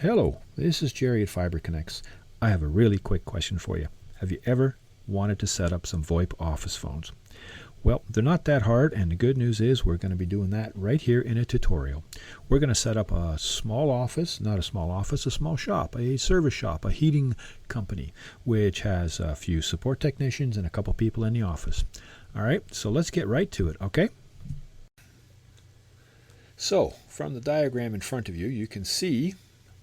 Hello, this is Jerry at Fiber Connects. I have a really quick question for you. Have you ever wanted to set up some VoIP office phones? Well, they're not that hard, and the good news is we're going to be doing that right here in a tutorial. We're going to set up a small office, not a small office, a small shop, a service shop, a heating company, which has a few support technicians and a couple people in the office. All right, so let's get right to it, okay? So, from the diagram in front of you, you can see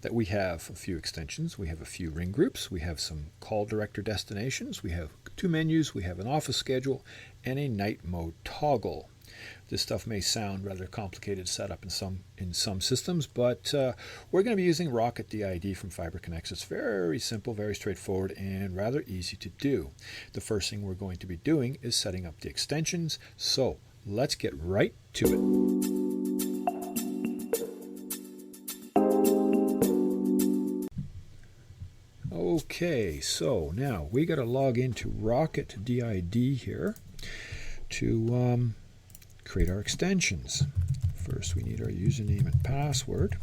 that we have a few extensions, we have a few ring groups, we have some call director destinations, we have two menus, we have an office schedule, and a night mode toggle. This stuff may sound rather complicated setup in some systems, but we're going to be using Rocket DID from Fiber Connects. It's very simple, very straightforward, and rather easy to do. The first thing we're going to be doing is setting up the extensions, so let's get right to it. Okay, so now we got to log into Rocket DID here to create our extensions. First, we need our username and password.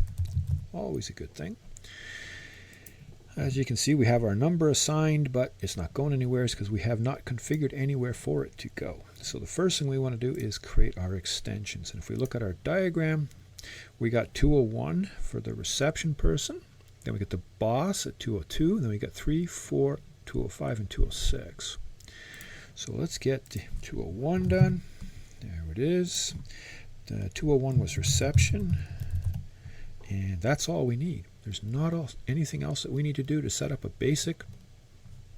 Always a good thing. As you can see, we have our number assigned, but it's not going anywhere because we have not configured anywhere for it to go. So the first thing we want to do is create our extensions. And if we look at our diagram, we got 201 for the reception person. Then we get the boss at 202. Then we got 3, 4, 205, and 206. So let's get the 201 done. There it is. The 201 was reception. And that's all we need. There's not anything else that we need to do to set up a basic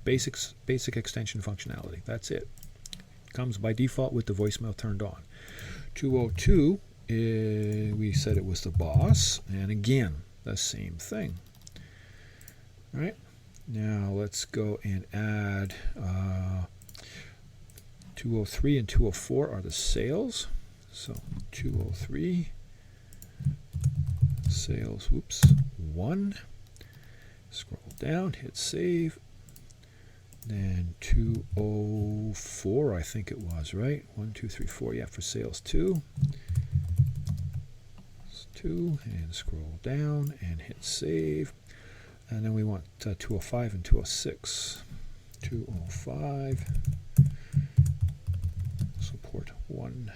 extension functionality. That's it. It comes by default with the voicemail turned on. 202, we said it was the boss. And again, the same thing. All right, now let's go and add 203 and 204 are the sales. So 203 sales, 1. Scroll down, hit save. Then 204, I think it was, right? 1, 2, 3, 4, yeah, for sales 2. 2, and scroll down and hit save. And then we want 205 and 206. 205, support 1,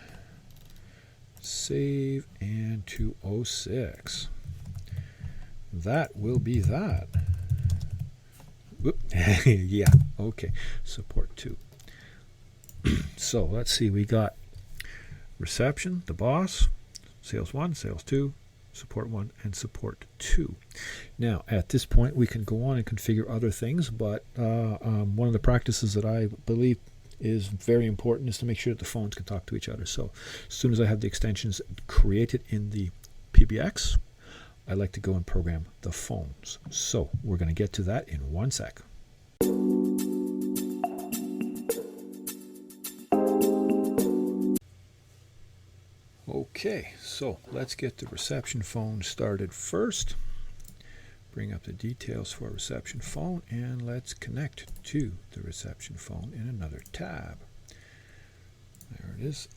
save, and 206. That will be that. Whoop. Yeah, okay, support 2. So let's see, we got reception, the boss, sales 1, sales 2, support 1, and support 2. Now, at this point, we can go on and configure other things, but one of the practices that I believe is very important is to make sure that the phones can talk to each other. So as soon as I have the extensions created in the PBX, I like to go and program the phones. So we're going to get to that in 1 sec. Okay, so let's get the reception phone started first. Bring up the details for a reception phone, and let's connect to the reception phone in another tab. There it is.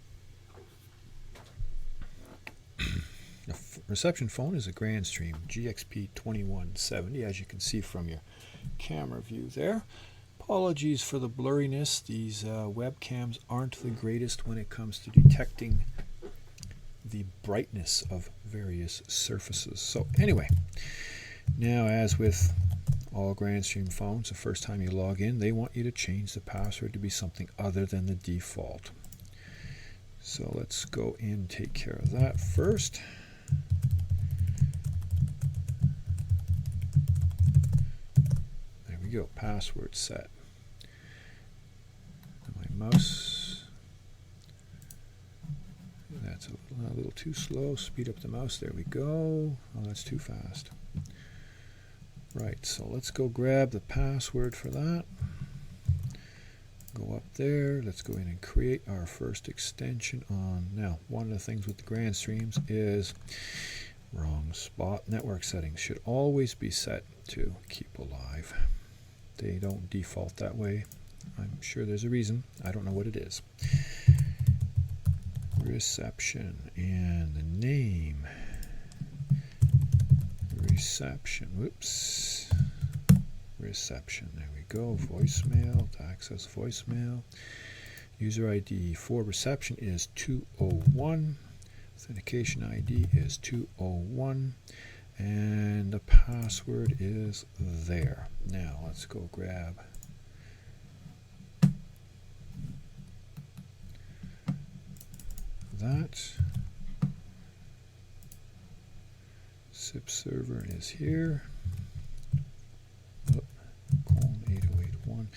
The reception phone is a Grandstream GXP 2170, as you can see from your camera view there. Apologies for the blurriness. These webcams aren't the greatest when it comes to detecting the brightness of various surfaces. So anyway, now as with all Grandstream phones, the first time you log in, they want you to change the password to be something other than the default. So let's go in and take care of that first. There we go, password set. My mouse, that's a little too slow. Speed up the mouse. There we go. Oh, that's too fast. Right, so let's go grab the password for that. Go up there. Let's go in and create our first extension on. Now, one of the things with the Grandstreams is wrong spot. Network settings should always be set to keep alive. They don't default that way. I'm sure there's a reason. I don't know what it is. Reception and the name. reception. Whoops. Reception. There we go. Voicemail. To access voicemail. User ID for reception is 201. Authentication ID is 201. And the password is there. Now let's go grab that. SIP server is here. Oh, colon 8081.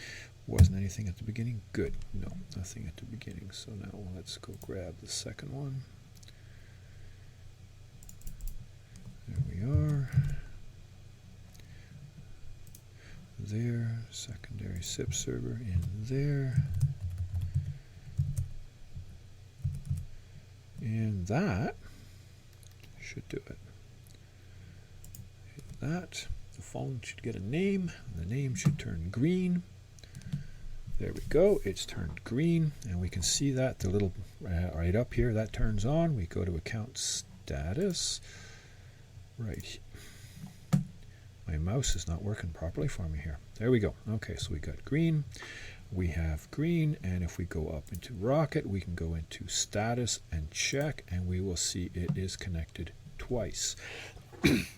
Wasn't anything at the beginning? Good. No, nothing at the beginning. So now let's go grab the second one. There we are. There. Secondary SIP server in there. And that should do it. Hit that. The phone should get a name. The name should turn green. There we go. It's turned green. And we can see that the little right up here, that turns on. We go to account status. Right. My mouse is not working properly for me here. There we go. Okay, so we got green. We have green, and if we go up into Rocket, we can go into status and check, and we will see it is connected twice.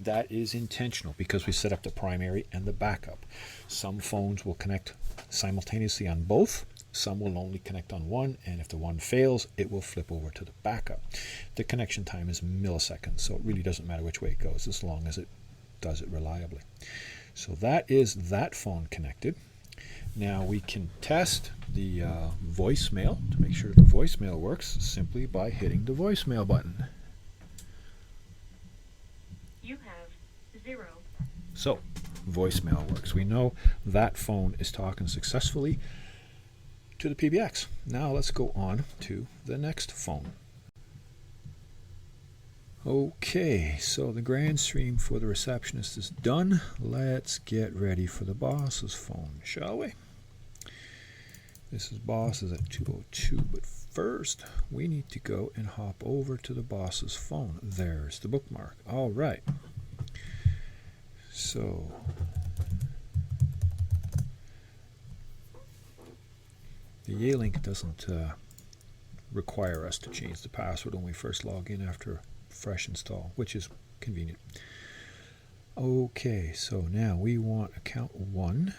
That is intentional because we set up the primary and the backup. Some phones will connect simultaneously on both. Some will only connect on one, and if the one fails, it will flip over to the backup. The connection time is milliseconds, so it really doesn't matter which way it goes as long as it does it reliably. So that is that phone connected. Now we can test the voicemail to make sure the voicemail works simply by hitting the voicemail button. You have 0. So voicemail works. We know that phone is talking successfully to the PBX. Now let's go on to the next phone. Okay, so the Grandstream for the receptionist is done. Let's get ready for the boss's phone, shall we? This is boss's at 202, but first we need to go and hop over to the boss's phone. There's the bookmark. All right. So the Yealink doesn't require us to change the password when we first log in after fresh install, which is convenient. Okay, so now we want account 1.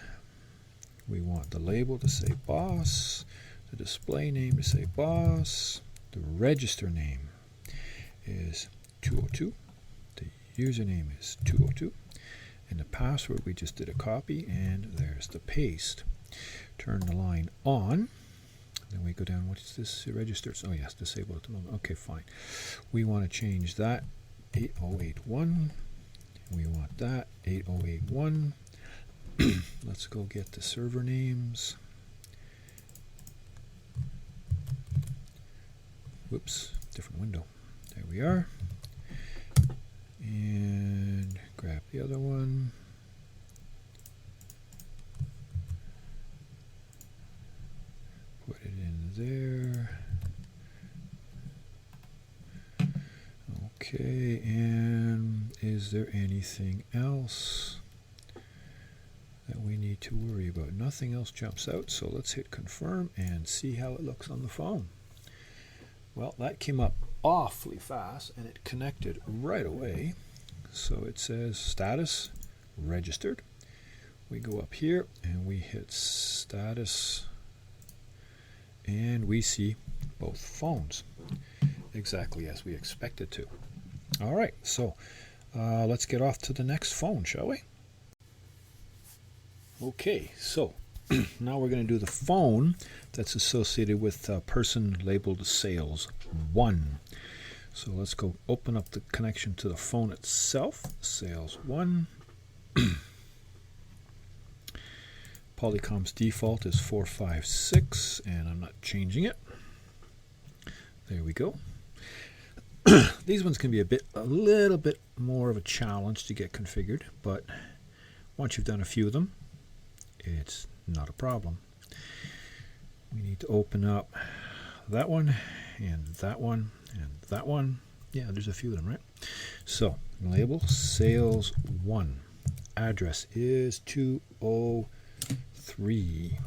We want the label to say boss, the display name to say boss, the register name is 202, the username is 202, and the password we just did a copy, and there's the paste. Turn the line on. Then we go down, what is this registered? Oh yes, disabled at the moment. Okay, fine. We want to change that 8081. We want that 8081. Let's go get the server names. Whoops, different window. There we are. And grab the other one. Put it in there. Okay, and is there anything else that we need to worry about? Nothing else jumps out, so let's hit confirm and see how it looks on the phone. Well, that came up awfully fast and it connected right away. So it says status registered. We go up here and we hit status and we see both phones exactly as we expected to. All right, so let's get off to the next phone, shall we? Okay, so now we're going to do the phone that's associated with a person labeled sales 1. So let's go open up the connection to the phone itself, sales 1. Polycom's default is 456, and I'm not changing it. There we go. These ones can be a little bit more of a challenge to get configured, but once you've done a few of them, it's not a problem. We need to open up that one, and that one, and that one, Yeah, there's a few of them, right? So label sales 1. Address is 203.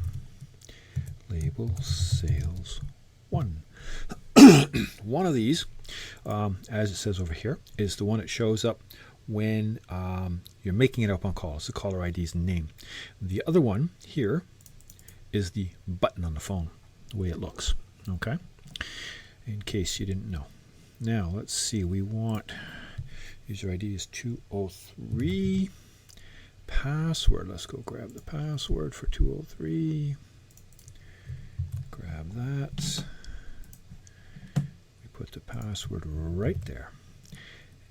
Label sales 1. One of these, as it says over here, is the one that shows up when you're making it up on call. It's the caller ID's name. The other one here is the button on the phone, the way it looks. Okay? In case you didn't know. Now, let's see. We want user ID is 203. Password. Let's go grab the password for 203. Grab that. We put the password right there.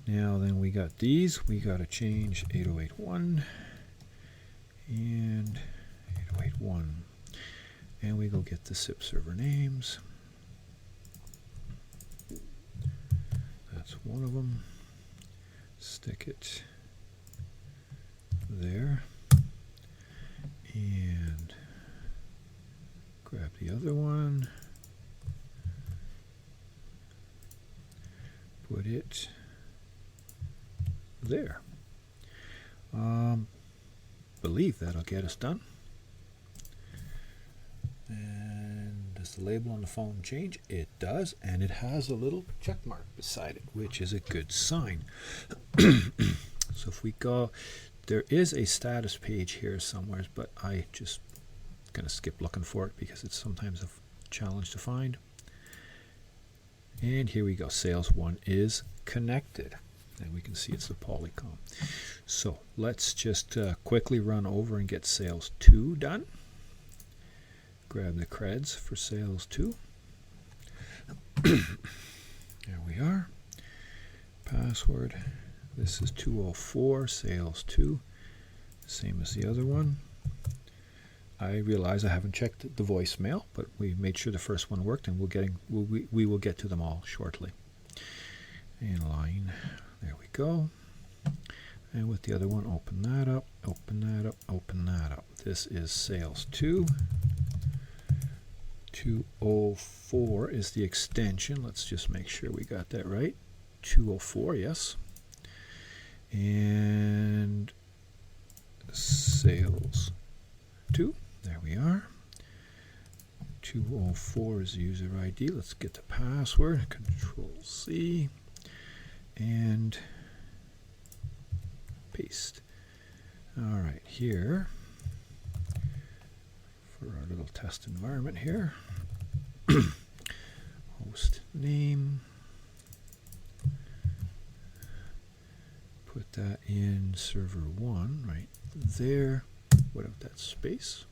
Now then we got these. We got to change 8081 and 8081. And we go get the SIP server names. That's one of them. Stick it there. And grab the other one. Put it there. Believe that'll get us done. And does the label on the phone change? It does, and it has a little check mark beside it, which is a good sign. So if we go, there is a status page here somewhere, but I just gonna skip looking for it because it's sometimes a challenge to find. And here we go. Sales 1 is connected. And we can see it's the Polycom. So let's just quickly run over and get sales 2 done. Grab the creds for sales 2. There we are. Password. This is 204, sales 2. Same as the other one. I realize I haven't checked the voicemail, but we made sure the first one worked, and we will get to them all shortly. And line. There we go. And with the other one, open that up, open that up, open that up. This is sales 2. 204 is the extension. Let's just make sure we got that right. 204, yes. And sales 2. There we are. 204 is the user ID. Let's get the password. Control C. And paste. All right, here for our little test environment here. Host name. Put that in server 1 right there without that space.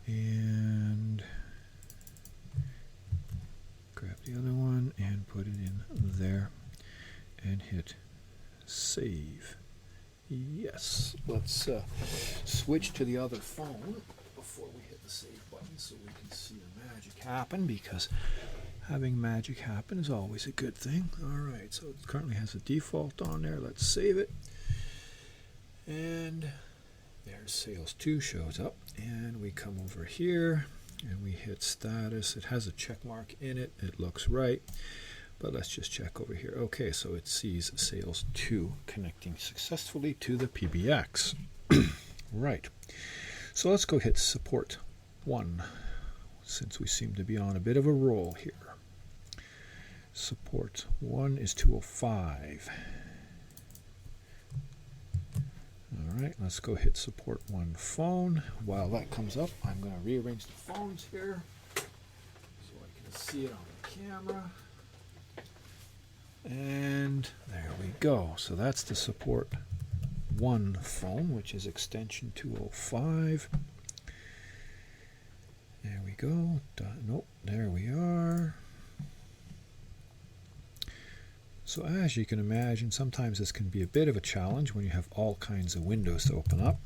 And grab the other one and put it in there. And hit save. Yes. Let's switch to the other phone before we hit the save button so we can see the magic happen, because having magic happen is always a good thing. Alright, so it currently has a default on there. Let's save it. And there's sales 2 shows up. And we come over here and we hit status. It has a check mark in it. It looks right. But let's just check over here. Okay, so it sees sales 2 connecting successfully to the PBX. Right. So let's go hit support 1, since we seem to be on a bit of a roll here. Support 1 is 205. All right, let's go hit support 1 phone. While that comes up, I'm going to rearrange the phones here so I can see it on the camera. And there we go. So that's the support 1 phone, which is extension 205. There we go. Nope, there we are. So as you can imagine, sometimes this can be a bit of a challenge when you have all kinds of windows to open up.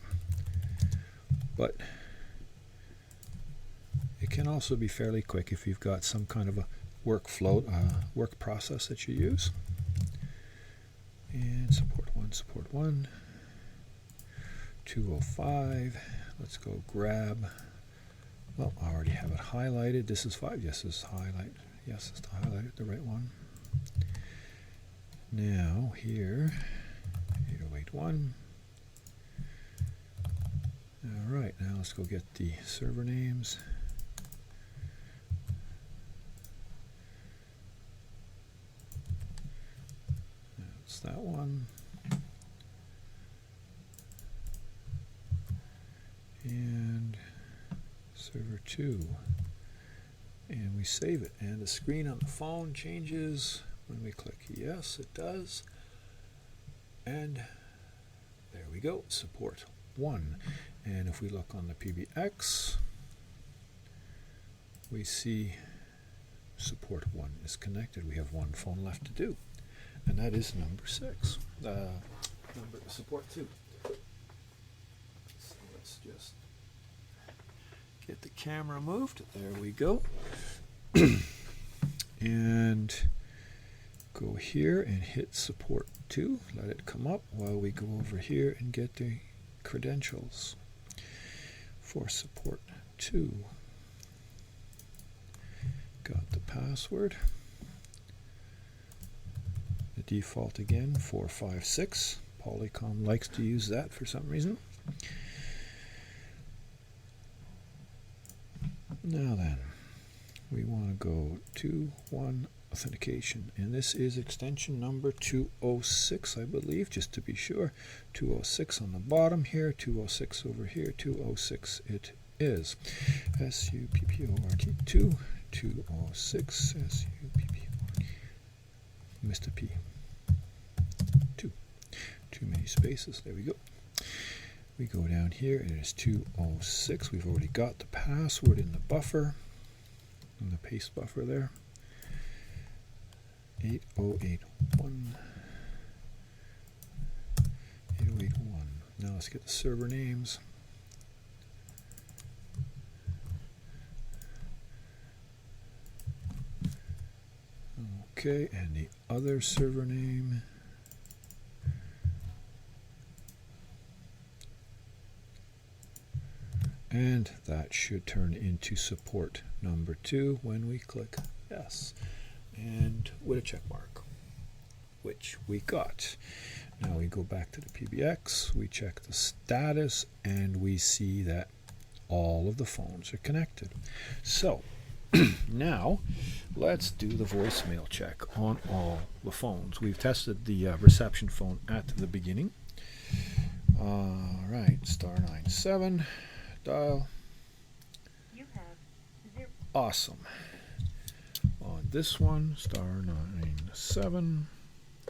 But it can also be fairly quick if you've got some kind of a workflow, work process that you use. And support 1, 205. Let's go grab. Well, I already have it highlighted. This is 5. Yes, this is highlight. Yes, it's highlighted the right one. Now here, 8081. All right, now let's go get the server names. That's that one. And server 2. And we save it. And the screen on the phone changes when we click yes, it does. And there we go, support 1. And if we look on the PBX, we see support 1 is connected. We have one phone left to do, and that is number 6. Number support 2. So let's just get the camera moved. There we go. And go here and hit support 2. Let it come up while we go over here and get the credentials for support 2. Got the password. The default again, 456. Polycom likes to use that for some reason. Now then, we want to go to 1 authentication, and this is extension number 206, I believe, just to be sure. 206 on the bottom here, 206 over here, 206 it is. SUPPORT 2, 206 SUPPORT. Mr. P. 2. Too many spaces. There we go. We go down here. It is 206. We've already got the password in the buffer, in the paste buffer there. 8081. 8081. Now let's get the server names. Okay, and the other server name. And that should turn into support number 2 when we click yes. And with a check mark, which we got. Now we go back to the PBX, we check the status, and we see that all of the phones are connected. So now let's do the voicemail check on all the phones. We've tested the reception phone at the beginning. All right, *97, dial. You have 0. Awesome. On this one, *97,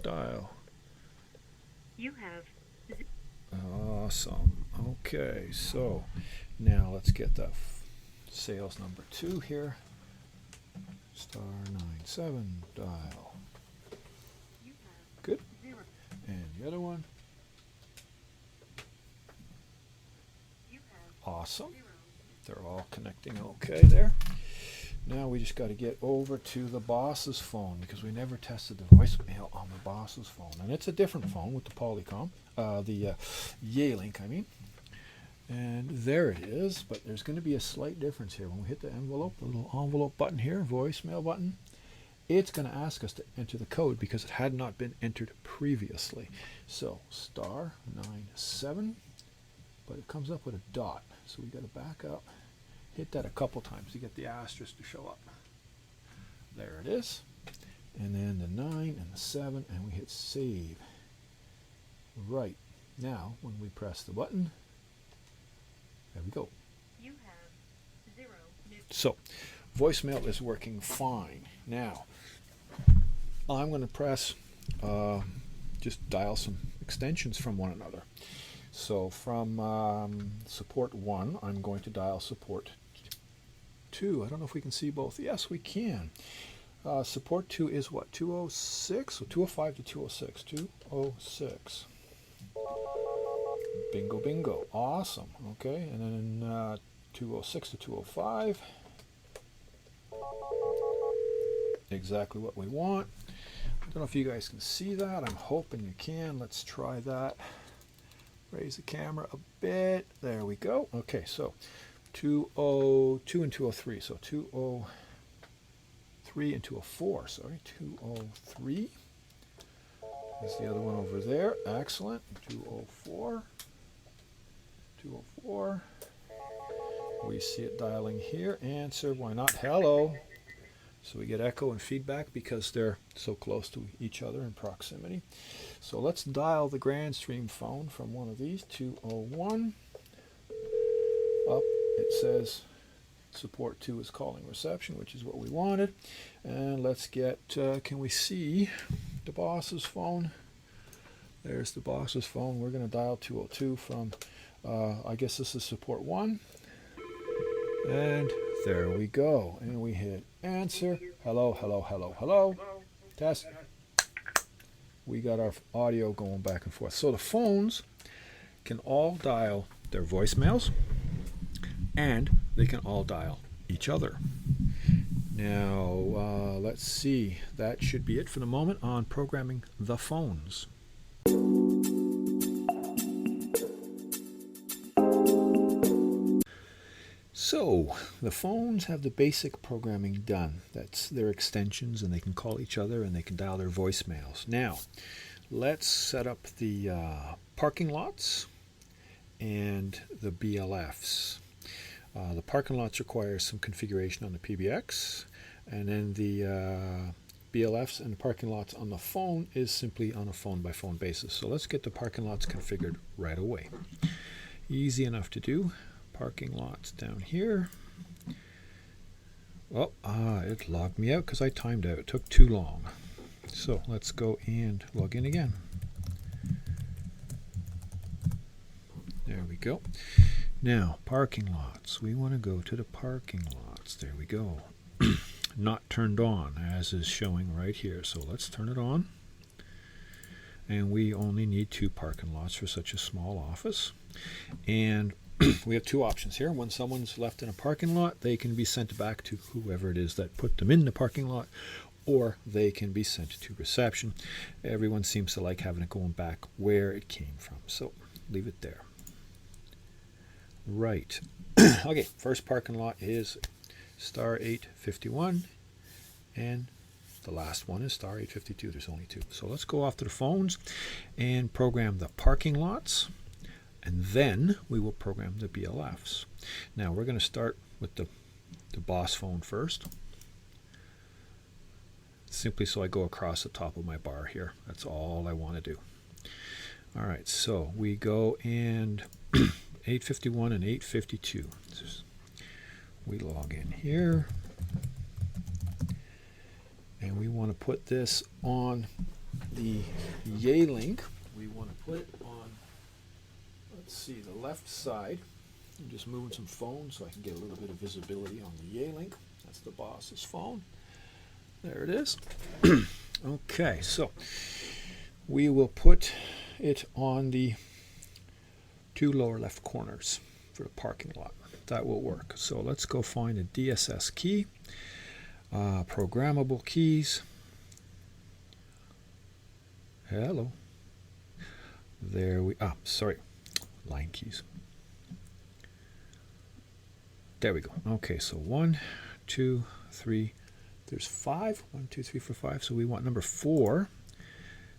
dial. You have 0. Awesome. Okay, so now let's get that sales number 2 here. *97, dial. You have Good. 0. And the other one. You have Awesome. 0. They're all connecting okay there. Now we just got to get over to the boss's phone, because we never tested the voicemail on the boss's phone. And it's a different phone with the Polycom, the Yealink, I mean. And there it is, but there's going to be a slight difference here. When we hit the envelope, the little envelope button here, voicemail button, it's going to ask us to enter the code because it had not been entered previously. So *97, but it comes up with a dot. So we got to back up, hit that a couple times to get the asterisk to show up. There it is. And then the 9 and the 7, and we hit save. Right. Now, when we press the button, there we go. You have 0. So, voicemail is working fine. Now, I'm going to press, just dial some extensions from one another. So from support 1, I'm going to dial support 2. I don't know if we can see both. Yes, we can. Support 2 is what? 206? So 205 to 206. 206. Bingo, bingo. Awesome. Okay, and then 206 to 205. Exactly what we want. I don't know if you guys can see that. I'm hoping you can. Let's try that. Raise the camera a bit. There we go. Okay, so 202 and 203. So 203 and 204. Sorry, 203. There's the other one over there. Excellent. 204. 204. We see it dialing here. Answer. Why not? Hello. So we get echo and feedback because they're so close to each other in proximity. So let's dial the Grandstream phone from one of these. 201. Up. It says support 2 is calling reception, which is what we wanted. And let's get, can we see the boss's phone? There's the boss's phone. We're going to dial 202 from, I guess this is support 1. And there we go. And we hit answer. Hello, hello, hello, hello. Test. We got our audio going back and forth. So the phones can all dial their voicemails, and they can all dial each other. Now, let's see. That should be it for the moment on programming the phones. So, the phones have the basic programming done. That's their extensions, and they can call each other, and they can dial their voicemails. Now, let's set up the parking lots and the BLFs. The parking lots require some configuration on the PBX, and then the BLFs and the parking lots on the phone is simply on a phone-by-phone basis. So let's get the parking lots configured right away. Easy enough to do. Parking lots down here. Oh, it logged me out because I timed out. It took too long. So let's go and log in again. There we go. Now, parking lots. We want to go to the parking lots. There we go. Not turned on, as is showing right here. So let's turn it on. And we only need 2 parking lots for such a small office. And we have 2 options here. When someone's left in a parking lot, they can be sent back to whoever it is that put them in the parking lot, or they can be sent to reception. Everyone seems to like having it going back where it came from. So leave it there. Right. Okay, first parking lot is star 851, and the last one is star 852. There's only 2. So let's go off to the phones and program the parking lots, and then we will program the BLFs. Now we're going to start with the boss phone first, simply so I go across the top of my bar here. That's all I want to do. All right, so we go and 851 and 852. We log in here, and we want to put this on the Yealink. We want to put it on, let's see, the left side. I'm just moving some phones so I can get a little bit of visibility on the Yealink. That's the boss's phone. There it is. Okay, so we will put it on the 2 lower left corners for the parking lot. That will work. So let's go find a DSS key, programmable keys. Hello. There we, line keys. There we go. Okay, so 1, 2, 3, there's 5. 1, 2, 3, 4, 5. So we want number 4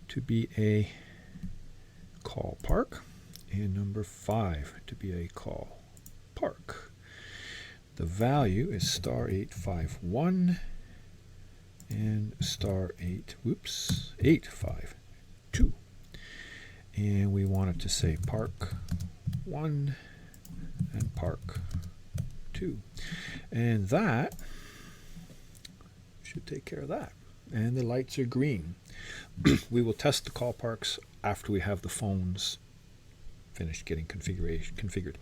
to be a call park, and number 5 to be a call park. The value is star 851 and star 852. And we want it to say park 1 and park 2. And that should take care of that. And the lights are green. We will test the call parks after we have the phones finished getting configured.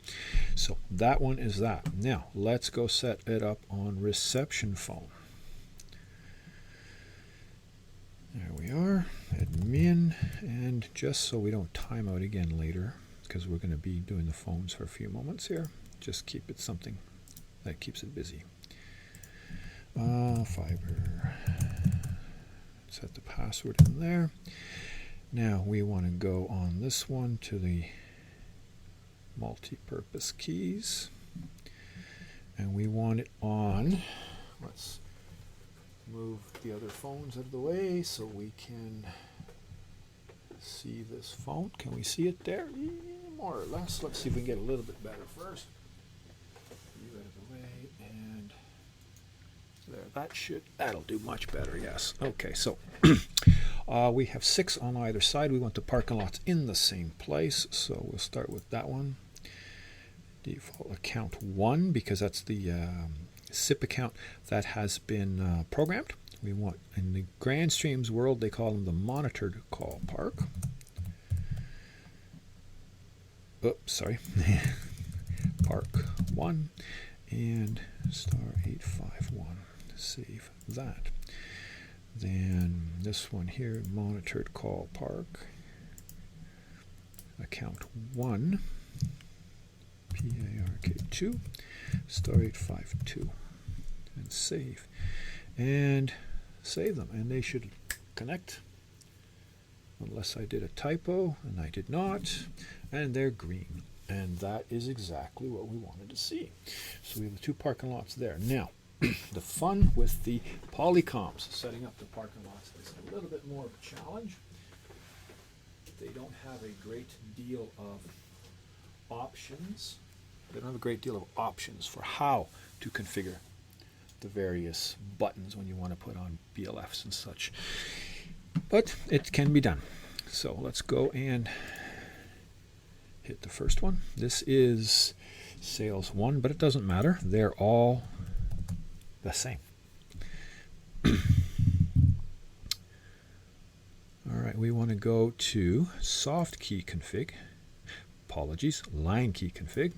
So that one is that. Now let's go set it up on reception phone. There we are, admin, and just so we don't time out again later, because we're going to be doing the phones for a few moments here, just keep it something that keeps it busy. Fiber. Set the password in there. Now we want to go on this one to the multi-purpose keys, and we want it on, let's move the other phones out of the way so we can see this phone. Can we see it there? Yeah, more or less. Let's see if we can get a little bit better first. You out of the way, and there. That'll do much better, yes. Okay, so we have 6 on either side. We want the parking lots in the same place, so we'll start with that one. Default account 1, because that's the SIP account that has been programmed. We want, in the Grandstream's world, they call them the monitored call park. Oops, sorry. Park 1 and *851. Save that. Then this one here, monitored call park. Account 1. PARK2 *852. And save. And save them, and they should connect, unless I did a typo, and I did not, and they're green, and that is exactly what we wanted to see. So we have the 2 parking lots there. Now the fun with the Polycoms, setting up the parking lots, is a little bit more of a challenge. They don't have a great deal of options. They don't have a great deal of options for how to configure the various buttons when you want to put on BLFs and such. But it can be done. So let's go and hit the first one. This is sales 1, but it doesn't matter. They're all the same. All right, we want to go to soft key config. Apologies, line key config.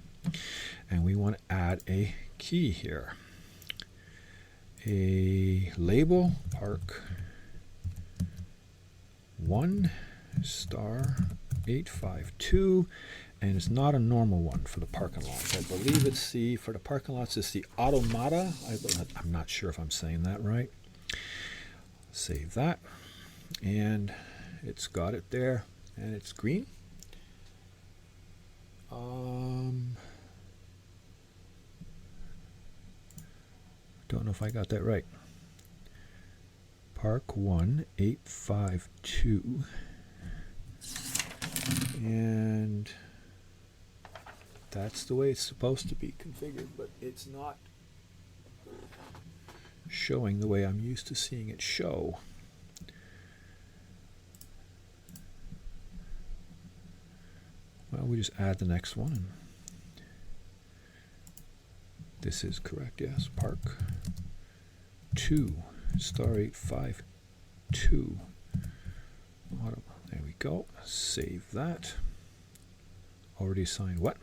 And we want to add a key here. A label park 1 *852, and it's not a normal one for the parking lots. I believe it's for the parking lots, it's the automata. I'm not sure if I'm saying that right. Save that, and it's got it there, and it's green. Don't know if I got that right. Park 1 *852, and that's the way it's supposed to be configured, but it's not showing the way I'm used to seeing it show. Well, we just add the next one, and this is correct, yes. Park 2 *852. There we go. Save that. Already assigned what?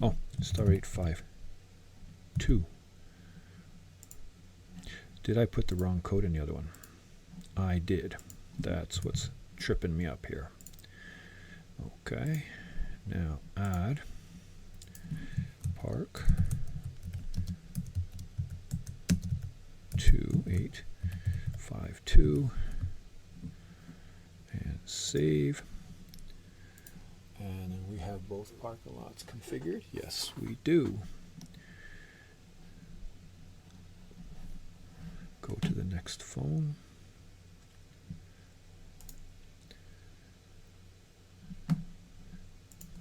Oh, *852. Did I put the wrong code in the other one? I did. That's what's tripping me up here. Okay. Now add park 2 *852 and save. And then we have both parking lots configured. Yes, we do. Go to the next phone.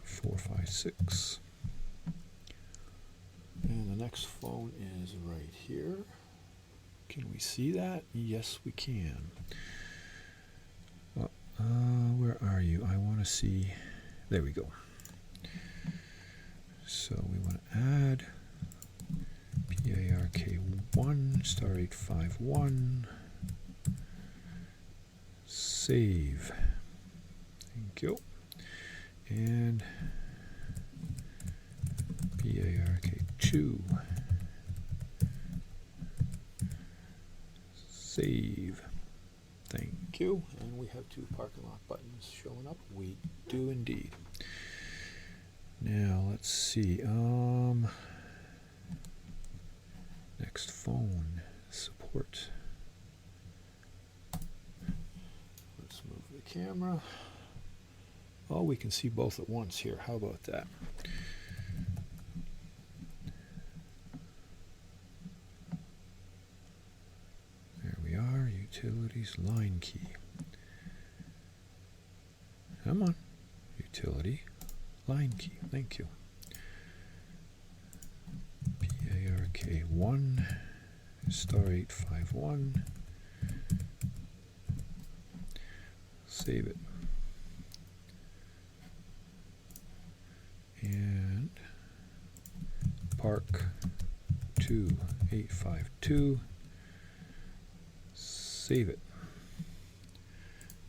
*456. And the next phone is right here. Can we see that? Yes, we can. Where are you? I want to see. There we go. So we want to add PARK1 *851. Save. Thank you. And PARK2. Save. Thank you. And we have 2 parking lot buttons showing up. We do indeed. Now let's see. Next phone support. Let's move the camera. Oh, we can see both at once here. How about that? There we are. Utilities line key. Come on. Utility line key. Thank you. PARK1 *851. Save it. And Park 2852. Save it.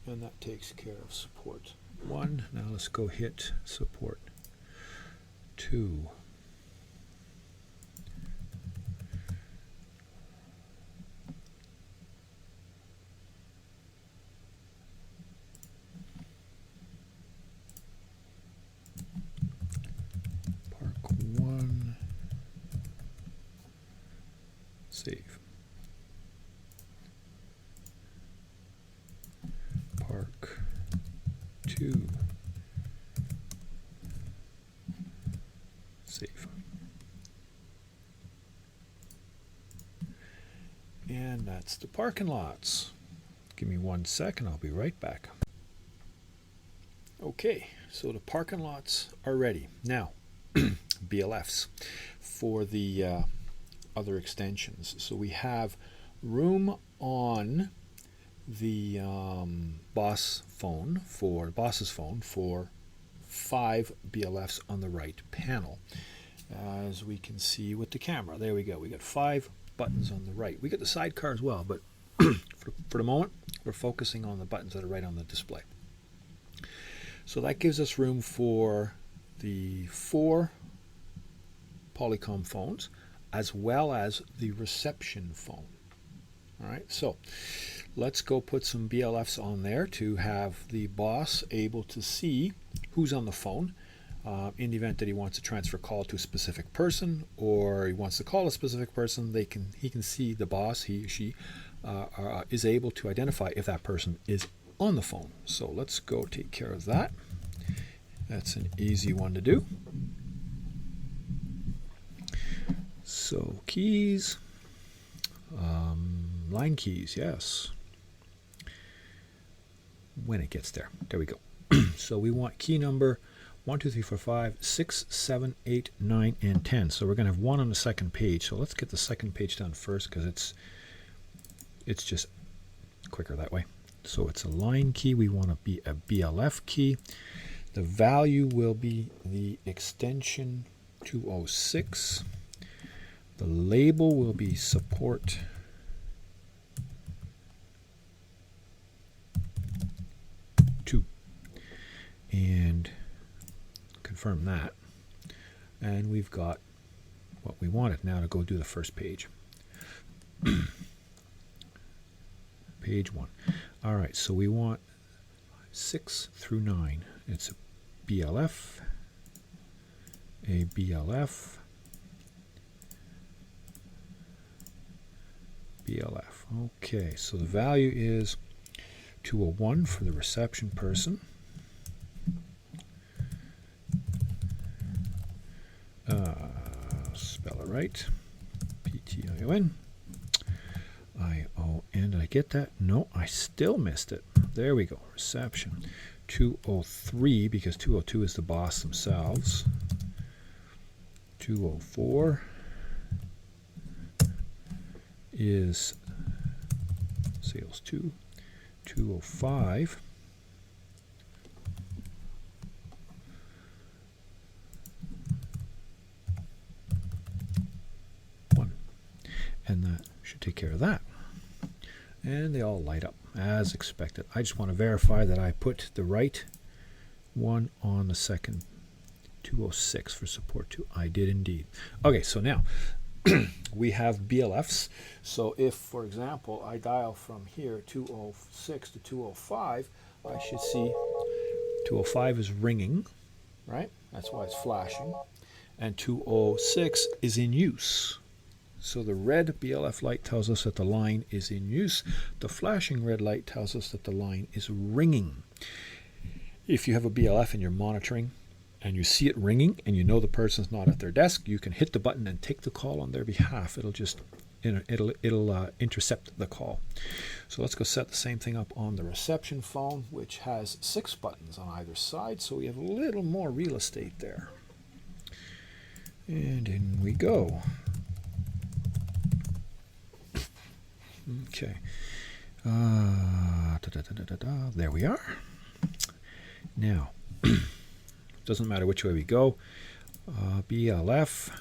And that takes care of support 1. Now let's go hit support 2. Park 1. Save. Park 2. Save. And that's the parking lots. Give me 1 second, I'll be right back. Okay, so the parking lots are ready. Now, BLFs for the other extensions. So we have room on the boss's phone for 5 BLFs on the right panel, as we can see with the camera. There we go. We got 5 buttons on the right. We got the sidecar as well, but for the moment we're focusing on the buttons that are right on the display. So that gives us room for the 4 Polycom phones as well as the reception phone. All right, so let's go put some BLFs on there to have the boss able to see who's on the phone in the event that he wants to transfer call to a specific person, or he wants to call a specific person. He can see the boss, he or she is able to identify if that person is on the phone. So let's go take care of that. That's an easy one to do. So keys, line keys, yes. When it gets there. There we go. So we want key number 1, 2, 3, 4, 5, 6, 7, 8, 9, and 10. So we're going to have 1 on the second page. So let's get the second page done first, because it's just quicker that way. So it's a line key. We want to be a BLF key. The value will be the extension 206. The label will be support 2. And confirm that. And we've got what we wanted. Now to go do the first page. Page 1. All right, so we want 6 through 9. It's a BLF, a BLF, BLF. Okay, so the value is 201 for the reception person. Spell it right. PTION. ION. Did I get that? No, I still missed it. There we go. Reception. 203, because 202 is the boss themselves. 204 is sales 2. 205 1. And that should take care of that. And they all light up as expected. I just want to verify that I put the right one on the second 206 for support 2. I did indeed. Okay, so now we have BLFs. So if, for example, I dial from here 206 to 205, I should see 205 is ringing, right? That's why it's flashing. And 206 is in use. So the red BLF light tells us that the line is in use. The flashing red light tells us that the line is ringing. If you have a BLF and you're monitoring and you see it ringing and you know the person's not at their desk, you can hit the button and take the call on their behalf. It'll just it'll intercept the call. So let's go set the same thing up on the reception phone, which has 6 buttons on either side, so we have a little more real estate there. And in we go. Okay. There we are. Now, doesn't matter which way we go. BLF,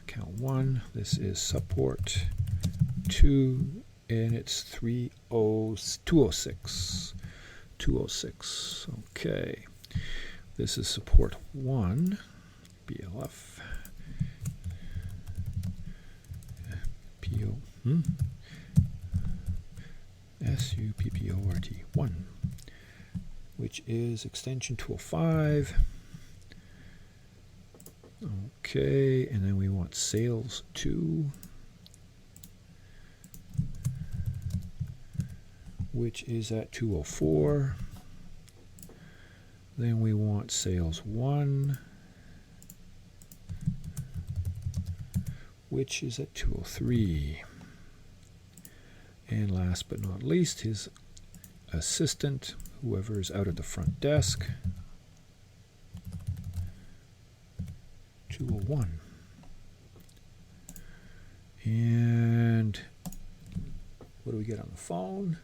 account 1. This is support 2, and it's 206. 206. Okay. This is support 1. BLF. SUPPORT 1, which is extension 205. Okay, and then we want sales 2, which is at 204. Then we want sales 1, which is at 203. And last but not least, his assistant, whoever is out at the front desk, 201. And what do we get on the phone?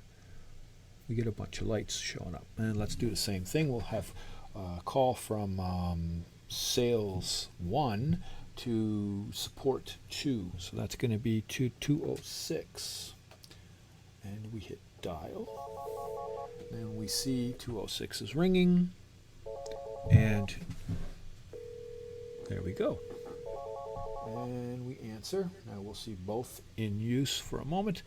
We get a bunch of lights showing up. And let's do the same thing. We'll have a call from sales 1 to support 2. So that's going to be 206. And we hit dial. Then we see 206 is ringing. And there we go. And we answer. Now we'll see both in use for a moment.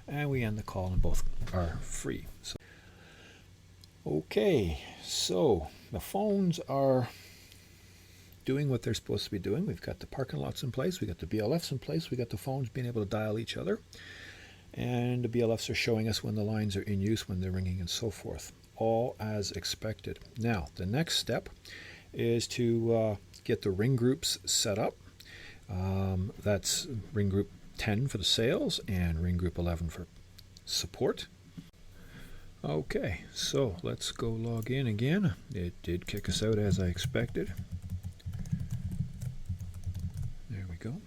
And we end the call and both are free. So, okay, so the phones are doing what they're supposed to be doing. We've got the parking lots in place. We've got the BLFs in place. We've got the phones being able to dial each other. And the BLFs are showing us when the lines are in use, when they're ringing, and so forth. All as expected. Now, the next step is to get the ring groups set up. That's ring group 10 for the sales and ring group 11 for support. Okay, so let's go log in again. It did kick us out as I expected. There we go.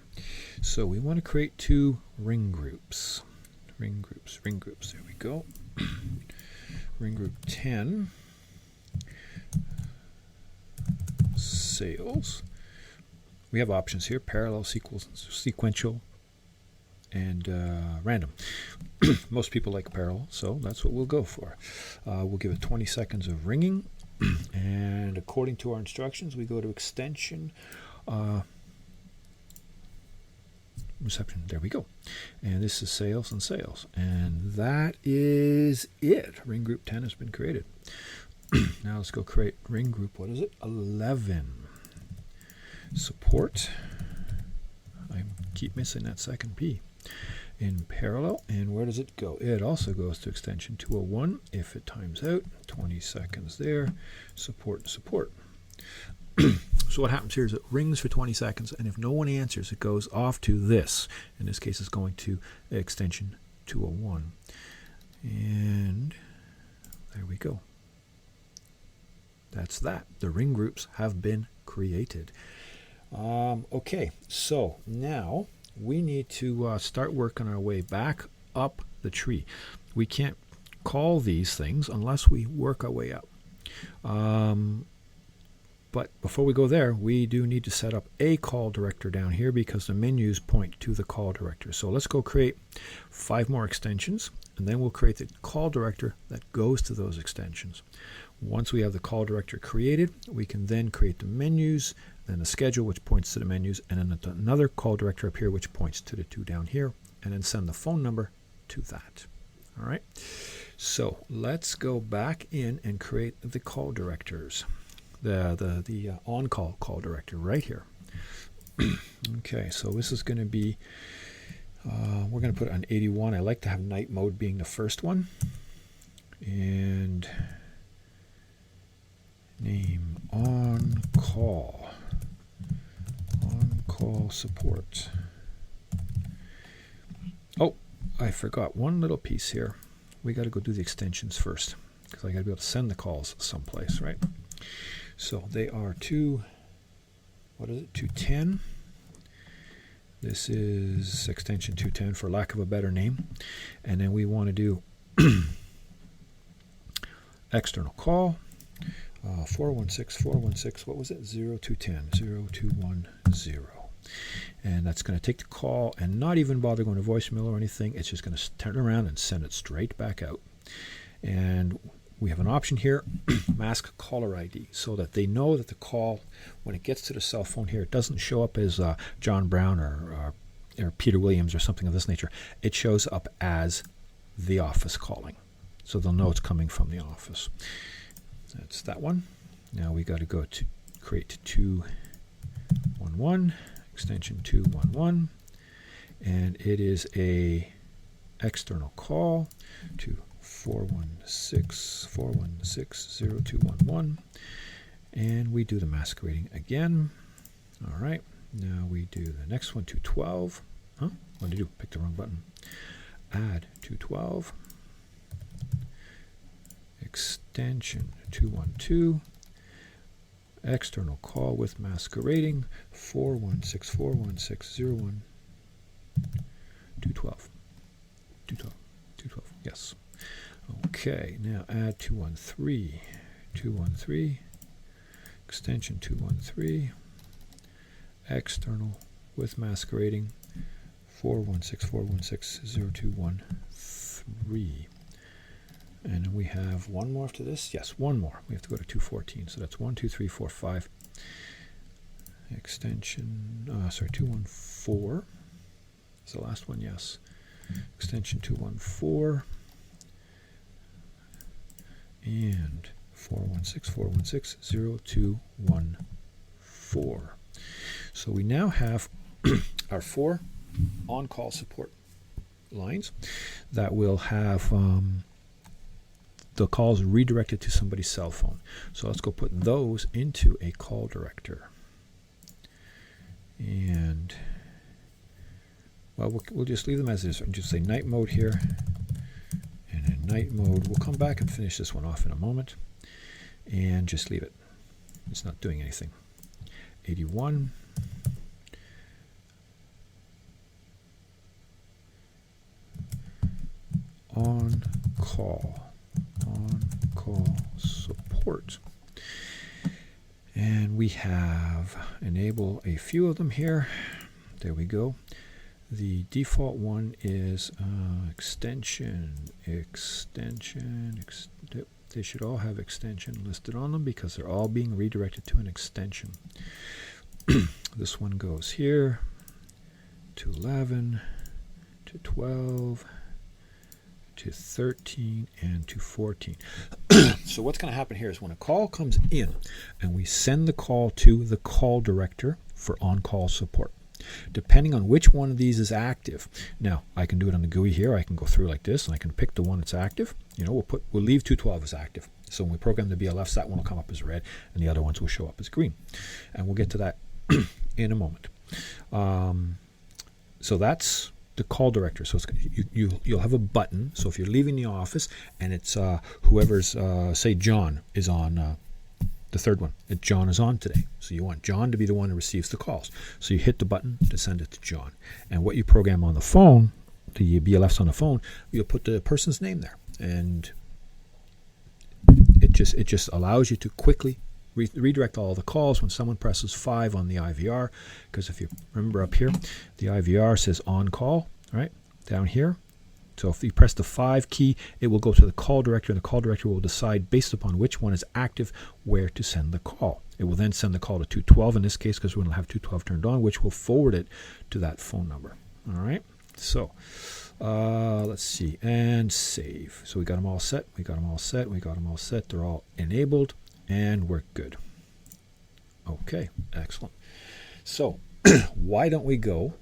So we want to create 2 ring groups. Ring groups, there we go. Ring group 10, sales. We have options here, parallel, sequential, and random. Most people like parallel, so that's what we'll go for. We'll give it 20 seconds of ringing, and according to our instructions, we go to extension reception. There we go. And this is sales and sales. And that is it. Ring group 10 has been created. Now let's go create ring group, what is it? 11. Support. I keep missing that second P. In parallel. And where does it go? It also goes to extension 201 if it times out. 20 seconds there. Support. So what happens here is it rings for 20 seconds, and if no one answers, it goes off to this. In this case, it's going to extension 201. And there we go. That's that. The ring groups have been created. Okay, so now we need to start working our way back up the tree. We can't call these things unless we work our way up. But before we go there, we do need to set up a call director down here because the menus point to the call director. So let's go create 5 more extensions, and then we'll create the call director that goes to those extensions. Once we have the call director created, we can then create the menus, then the schedule, which points to the menus, and then another call director up here, which points to the 2 down here, and then send the phone number to that. All right. So let's go back in and create the call directors. The on-call call director right here. Okay, so this is going to be, we're going to put it on 81. I like to have night mode being the first one. And name on-call support. Oh, I forgot one little piece here. We got to go do the extensions first because I got to be able to send the calls someplace, right? So they are 210. This is extension 210 for lack of a better name. And then we want to do external call. 416, what was it? 0210, 0210. And that's going to take the call and not even bother going to voicemail or anything. It's just going to turn around and send it straight back out. And we have an option here, mask caller ID, so that they know that the call, when it gets to the cell phone here, it doesn't show up as John Brown or Peter Williams or something of this nature. It shows up as the office calling. So they'll know it's coming from the office. That's that one. Now we got to go to create 211, extension 211, and it is a external call to 416-416-0211, and we do the masquerading again. All right, now we do the next one, 212. What did I do? Pick the wrong button. Add 212. Extension 212, external call with masquerading 416-416-01 212. Yes. Okay, now add 213, extension 213, external with masquerading 416-416-0213. And then we have one more after this. Yes, one more. We have to go to 214. So that's 1, 2, 3, 4, 5. Extension, 214. Is the last one? Yes. Extension 214. And 416-416-0214. So we now have our 4 on-call support lines that will have the calls redirected to somebody's cell phone. So let's go put those into a call director. And, well, we'll just leave them as is and just say night mode here. And in night mode, we'll come back and finish this one off in a moment. And just leave it. It's not doing anything. 81. On call support, and we have enable a few of them here. There we go. The default one is extension. They should all have extension listed on them because they're all being redirected to an extension. This one goes here to 11 to 12 to 13 and to 14. So what's going to happen here is when a call comes in and we send the call to the call director for on-call support, depending on which one of these is active. Now, I can do it on the GUI here. I can go through like this and I can pick the one that's active. You know, we'll leave 212 as active. So when we program the BLFs, that one will come up as red and the other ones will show up as green. And we'll get to that in a moment. So that's the call director. So it's, you'll have a button. So if you're leaving the office and it's whoever's, say John is on the third one, John is on today. So you want John to be the one who receives the calls. So you hit the button to send it to John. And what you program on the phone, the BLFs on the phone, you'll put the person's name there. And it just allows you to quickly redirect all the calls when someone presses 5 on the IVR, because if you remember up here, the IVR says on call, right, down here. So if you press the 5 key, it will go to the call director, and the call director will decide based upon which one is active where to send the call. It will then send the call to 212 in this case, because we're going to have 212 turned on, which will forward it to that phone number. All right, so let's see, and save. So we got them all set, we got them all set, we got them all set. They're all enabled. And we're good. Okay, excellent. So why don't we go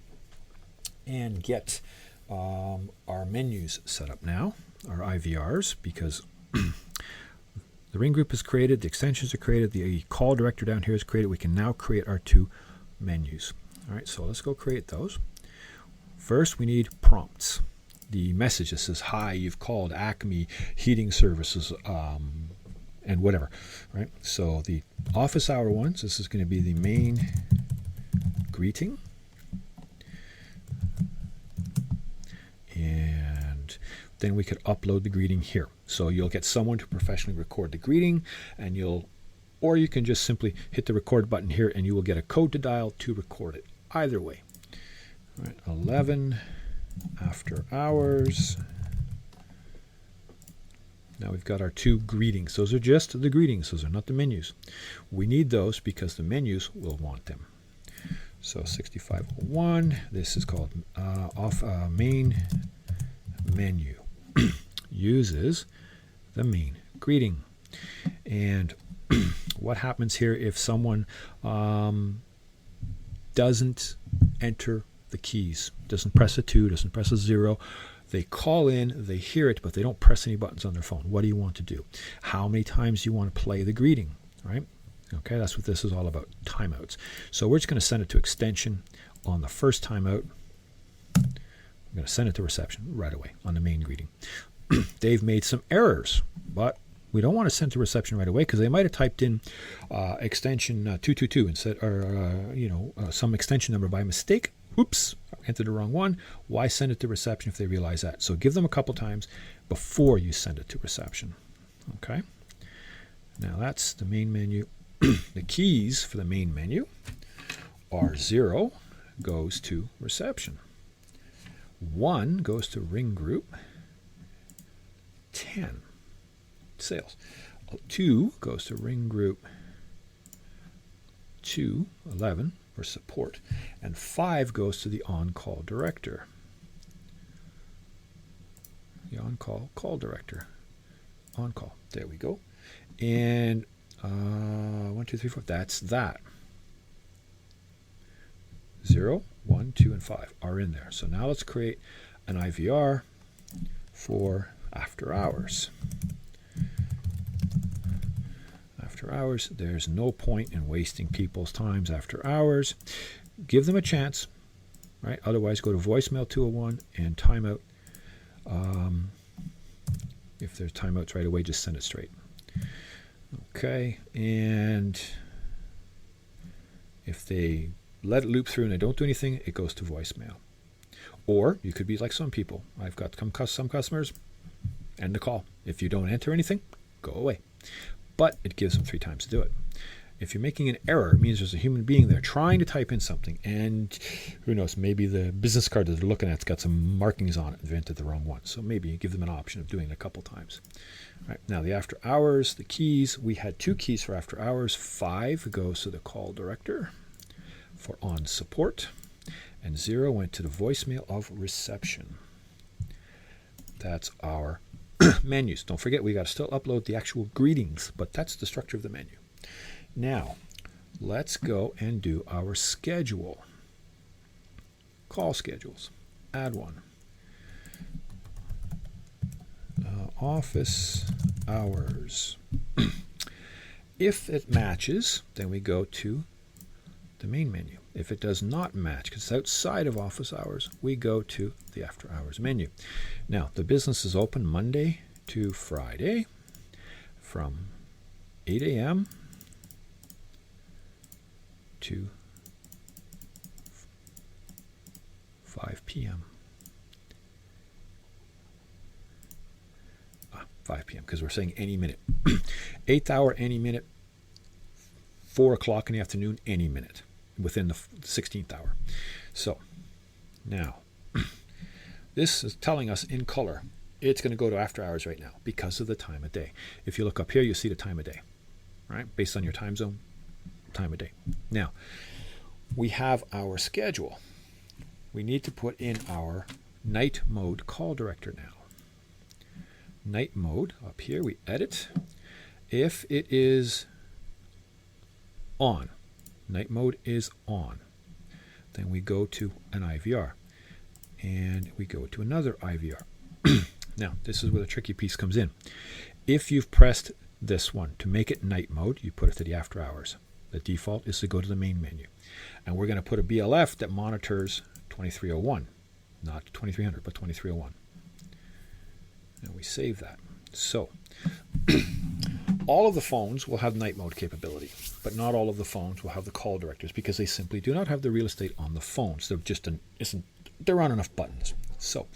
and get our menus set up now, our IVRs, because the ring group is created, the extensions are created, the call director down here is created. We can now create our 2 menus. All right, so let's go create those. First, we need prompts. The message that says, "Hi, you've called Acme Heating Services," and whatever, right? So the office hour ones, this is going to be the main greeting. And then we could upload the greeting here. So you'll get someone to professionally record the greeting, and or you can just simply hit the record button here and you will get a code to dial to record it. Either way. All right, 11 after hours. Now we've got our 2 greetings. Those are just the greetings. Those are not the menus. We need those because the menus will want them. So 6501, this is called main menu. Uses the main greeting. And what happens here if someone doesn't enter the keys, doesn't press a 2, doesn't press a 0, they call in, they hear it, but they don't press any buttons on their phone. What do you want to do? How many times do you want to play the greeting, right? Okay, that's what this is all about, timeouts. So we're just going to send it to extension on the first timeout. I'm going to send it to reception right away on the main greeting. They've made some errors, but we don't want to send to reception right away because they might have typed in extension 222 instead, or some extension number by mistake. Oops, entered the wrong one. Why send it to reception if they realize that? So give them a couple times before you send it to reception. Okay. Now that's the main menu. The keys for the main menu are 0 goes to reception. 1 goes to ring group. 10 sales. 2 goes to ring group 2, 11 for support. And 5 goes to the on-call director. The on-call call director. On-call. There we go. And 1, 2, 3, 4. That's that. 0, 1, 2, and 5 are in there. So now let's create an IVR for after hours. After hours, there's no point in wasting people's times after hours. Give them a chance, right? Otherwise, go to voicemail 201 and timeout. If there's timeouts right away, just send it straight. Okay, and if they let it loop through and they don't do anything, it goes to voicemail. Or you could be like some people. I've got some customers, end the call. If you don't enter anything, go away. But it gives them 3 times to do it. If you're making an error, it means there's a human being there trying to type in something, and who knows, maybe the business card that they're looking at's got some markings on it and they've entered the wrong one. So maybe you give them an option of doing it a couple times. All right, now the after hours, the keys, we had 2 keys for after hours. 5 goes to the call director for on support, and 0 went to the voicemail of reception. That's our menus. Don't forget, we got to still upload the actual greetings, but that's the structure of the menu. Now, let's go and do our schedule. Call schedules. Add one. Office hours. If it matches, then we go to the main menu. If it does not match, because it's outside of office hours, we go to the after hours menu. Now, the business is open Monday to Friday from 8 a.m. to 5 p.m. 5 p.m. because we're saying any minute. 8th hour, any minute. 4 o'clock in the afternoon, any minute within the 16th hour. So now this is telling us in color it's going to go to after hours right now because of the time of day. If you look up here, you'll see the time of day, right? Based on your time zone, time of day. Now, we have our schedule. We need to put in our night mode call director now. Night mode, up here, we edit. If it is on, night mode is on, then we go to an IVR. And we go to another IVR. Now, this is where the tricky piece comes in. If you've pressed this one to make it night mode, you put it to the after hours. The default is to go to the main menu. And we're going to put a BLF that monitors 2301. not 2300, but 2301. And we save that. So all of the phones will have night mode capability, but not all of the phones will have the call directors because they simply do not have the real estate on the phones. There aren't enough buttons. So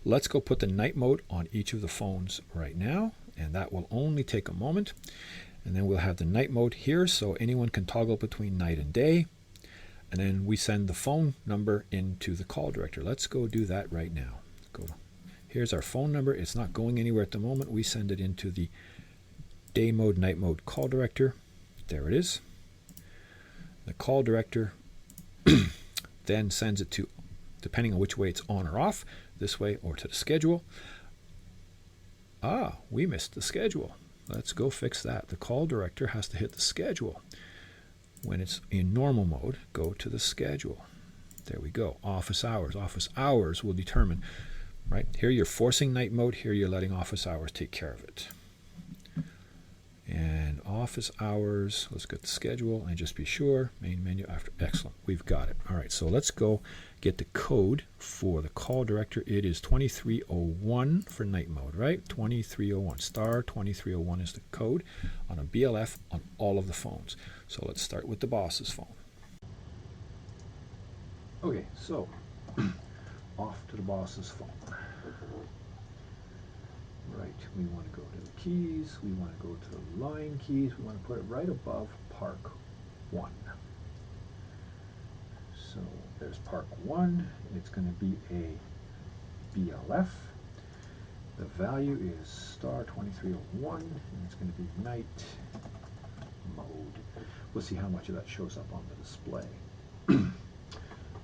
let's go put the night mode on each of the phones right now, and that will only take a moment. And then we'll have the night mode here so anyone can toggle between night and day. And then we send the phone number into the call director. Let's go do that right now. Here's our phone number. It's not going anywhere at the moment. We send it into the day mode, night mode call director. There it is. The call director then sends it to, depending on which way it's on or off, this way or to the schedule. We missed the schedule. Let's go fix that. The call director has to hit the schedule. When it's in normal mode, go to the schedule. There we go. Office hours. Office hours will determine, right? Here you're forcing night mode. Here you're letting office hours take care of it. And office hours, let's get the schedule and just be sure. Main menu after. Excellent. We've got it. All right, so let's go get the code for the call director. It is 2301 for night mode, right? 2301. Star 2301 is the code on a BLF on all of the phones. So let's start with the boss's phone. Okay, so off to the boss's phone. Right, we want to go to the keys, we want to go to the line keys, we want to put it right above Park 1. So there's Park 1, it's going to be a BLF. The value is star 2301, and it's going to be night mode. We'll see how much of that shows up on the display.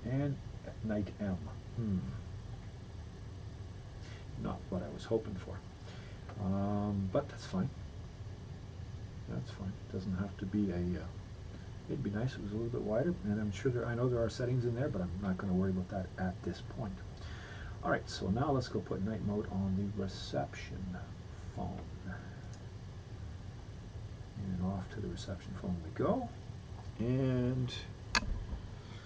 And night M. Not what I was hoping for. But that's fine. That's fine. It doesn't have to be it'd be nice if it was a little bit wider, and I'm sure I know there are settings in there, but I'm not going to worry about that at this point. All right, so now let's go put night mode on the reception phone. And off to the reception phone we go. And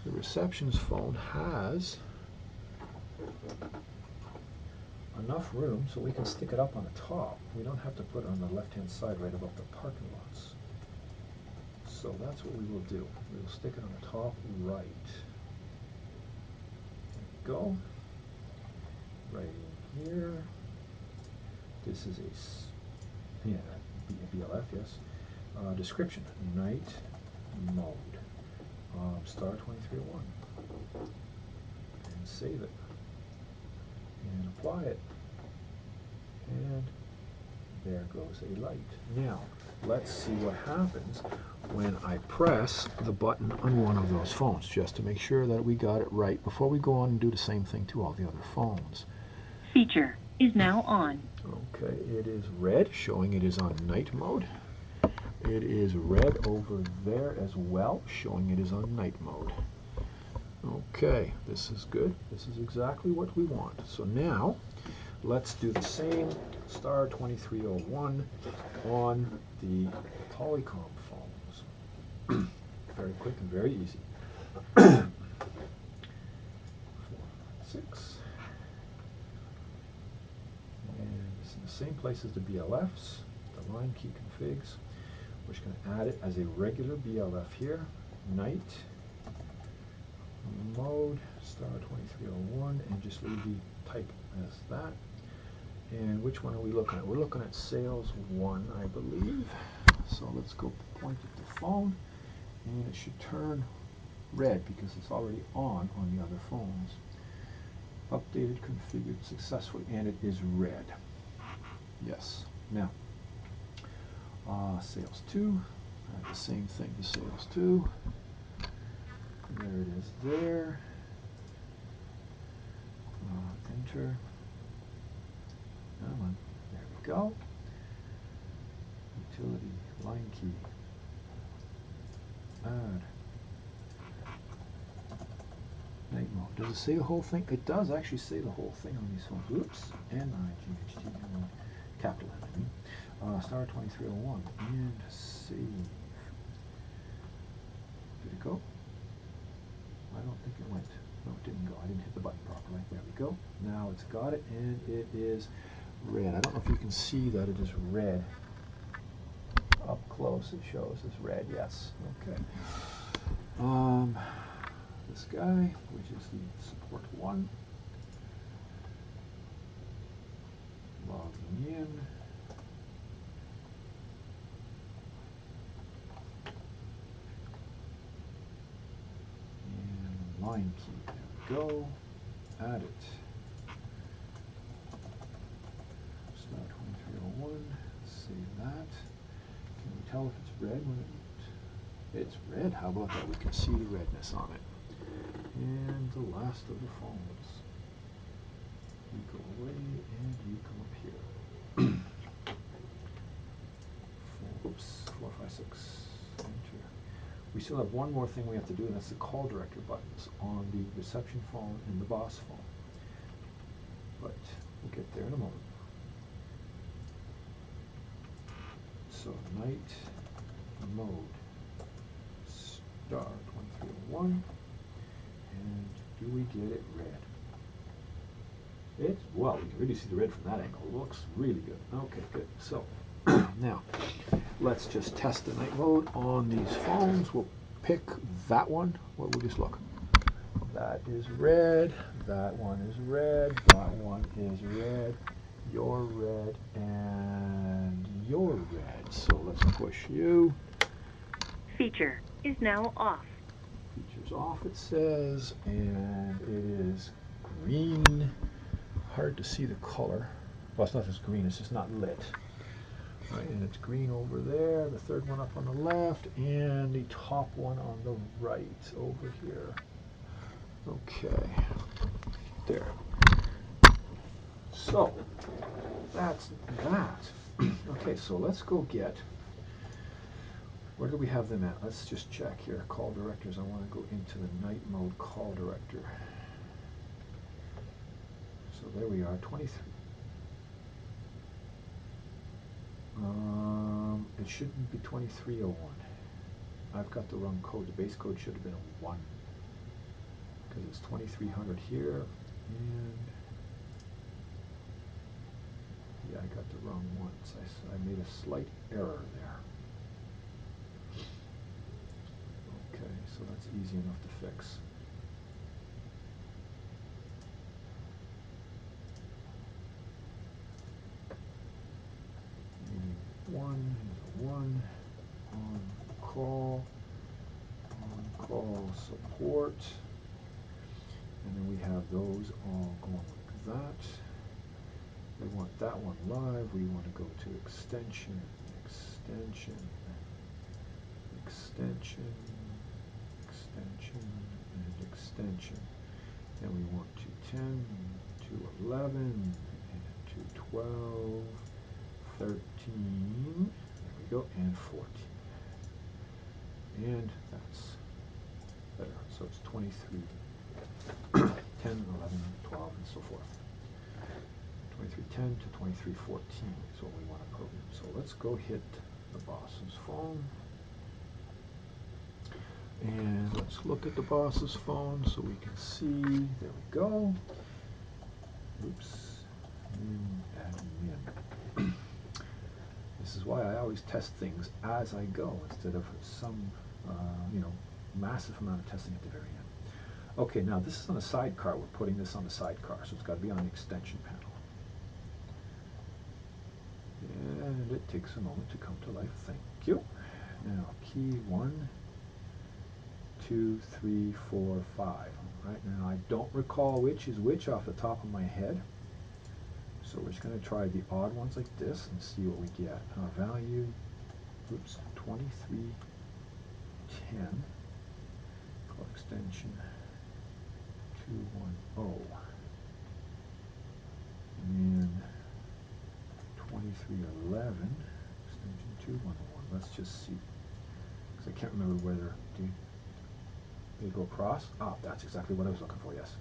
the reception's phone has enough room so we can stick it up on the top. We don't have to put it on the left-hand side right above the parking lots. So that's what we will do. We will stick it on the top right. There we go. Right in here. This is a BLF, yes. Description, night mode. Star 2301. And save it. And apply it. And there goes a light. Now, let's see what happens when I press the button on one of those phones, just to make sure that we got it right before we go on and do the same thing to all the other phones. Feature is now on. Okay, it is red, showing it is on night mode. It is red over there as well, showing it is on night mode. Okay, this is good. This is exactly what we want. So now, let's do the same star 2301 on the Polycom phones. Very quick and very easy. 4, 6. And it's in the same place as the BLFs, the line key configs. We're just going to add it as a regular BLF here. Night mode, star 2301, and just leave the type as that. And which one are we looking at? We're looking at sales 1, I believe. So let's go point at the phone, and it should turn red because it's already on the other phones. Updated, configured successfully, and it is red. Yes. Now, sales 2, the same thing to sales 2. There it is there. Enter. Come on. There we go. Utility, line key. Add. Night mode. Does it say the whole thing? It does actually say the whole thing on these phones. Oops. N-I-G-H-T-M-O. Capital N, I mean. Star 2301. And save. Did it go? I don't think it went. No, it didn't go. I didn't hit the button properly. There we go. Now it's got it, and it is red. I don't know if you can see that it is red. Up close it shows as red, yes. Okay. This guy, which is the support 1. Logging in. And line key, there we go. Add it. Star 2301, save that. Can we tell if it's red when it's red? How about that? We can see the redness on it. And the last of the phones. You go away and you come up here. Oops, 4, 5, 6, enter. We still have one more thing we have to do, and that's the call director buttons on the reception phone and the boss phone. But we'll get there in a moment. So night mode, star 2301, and do we get it red? It's, well, we can really see the red from that angle. It looks really good. Okay, good. So now let's just test the night mode on these phones. We'll pick that one. Well, we'll just look. That is red. That one is red. That one is red. You're red, and you're red. So let's push you. Feature is now off. Features off, it says, and it is green. Hard to see the color. Well, it's not just green, it's just not lit. Right, and it's green over there, the third one up on the left, and the top one on the right over here. Okay, there. So, that's that. Okay, so let's go get, where do we have them at? Let's just check here. Call directors, I want to go into the night mode call director. So there we are, 23. It shouldn't be 2301. I've got the wrong code. The base code should have been a 1. Because it's 2300 here, and yeah, I got the wrong ones. I made a slight error there. Okay, so that's easy enough to fix. One is a 1 on call support, and then we have those all going like that. We want that one live. We want to go to extension, extension, extension, extension, and extension. Then we want to 10, to 11, and to 12, 13, there we go, and 14. And that's better. So it's 23, 10, 11, 12, and so forth. 2310 to 2314 is what we want to program. So let's go hit the boss's phone. And let's look at the boss's phone so we can see. There we go. Oops. Min, admin. This is why I always test things as I go instead of some, massive amount of testing at the very end. Okay, now this is on a sidecar. We're putting this on the sidecar, so it's got to be on the extension panel. And it takes a moment to come to life. Thank you. Now, key 1, 2, 3, 4, 5. All right, now I don't recall which is which off the top of my head. So we're just going to try the odd ones like this and see what we get. Our value, oops, 2310. Call extension 210. And 2311, extension 211. Let's just see. Because I can't remember whether they go across. Ah, that's exactly what I was looking for, yes.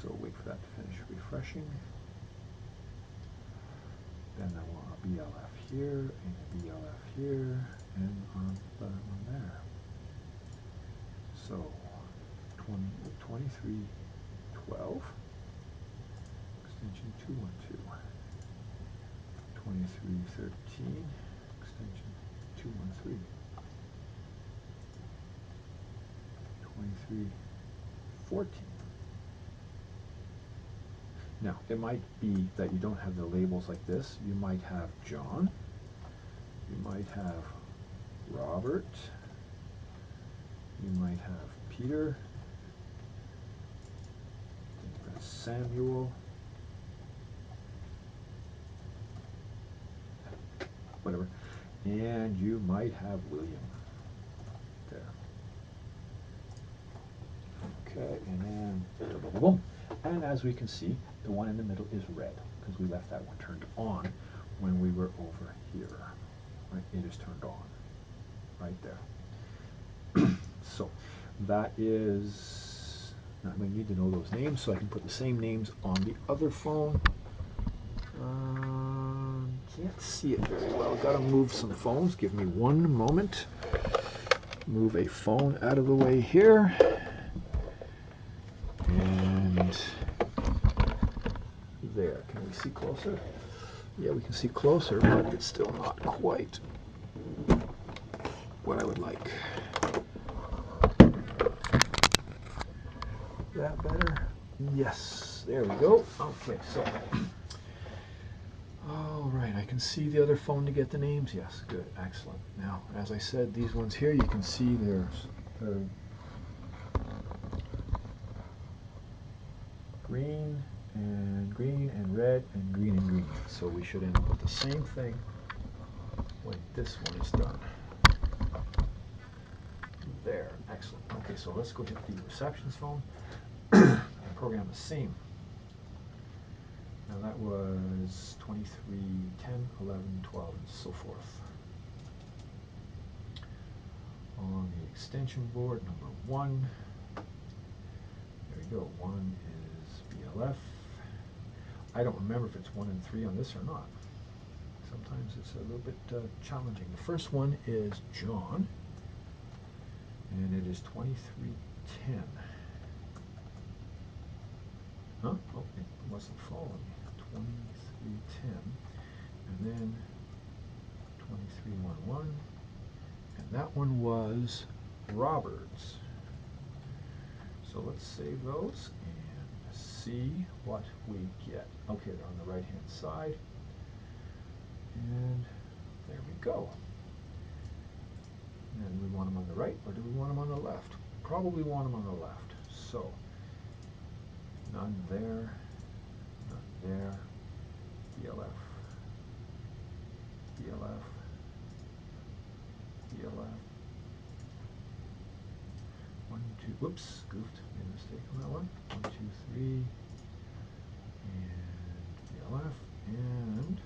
So wait for that to finish refreshing. Then I want a BLF here, and a BLF here, and the one there. So 2312, extension 212. 2313, extension 213. 2314. Now, it might be that you don't have the labels like this. You might have John. You might have Robert. You might have Peter. Then you've got Samuel. Whatever. And you might have William. There. Okay, and then boom, boom. And as we can see, the one in the middle is red because we left that one turned on when we were over here. Right, it is turned on right there. So that is, now I'm going to need to know those names so I can put the same names on the other phone. Can't see it very well. Got to move some phones. Give me one moment. Move a phone out of the way here. And there. Can we see closer? Yeah, we can see closer, but it's still not quite what I would like. That better? Yes. There we go. Okay, so all right, I can see the other phone to get the names. Yes, good, excellent. Now, as I said, these ones here, you can see there's green and red and green. So we should end up with the same thing when this one is done. There, excellent. Okay, so let's go hit the reception's phone and program the same. Now that was 23, 10, 11, 12, and so forth. On the extension board, number 1. There we go. 1 is BLF. I don't remember if it's 1 and 3 on this or not. Sometimes it's a little bit challenging. The first one is John, and it is 2310. Huh? Oh, it wasn't following me. 2310, and then 2311, and that one was Roberts. So let's save those and see what we get. Okay, they're on the right hand side, and there we go. Now, do we want them on the right or do we want them on the left? Probably want them on the left. So none there, none there. BLF, BLF, BLF. 1, 2, whoops, goofed, made a mistake on that one. 1, 2, 3, and BLF, and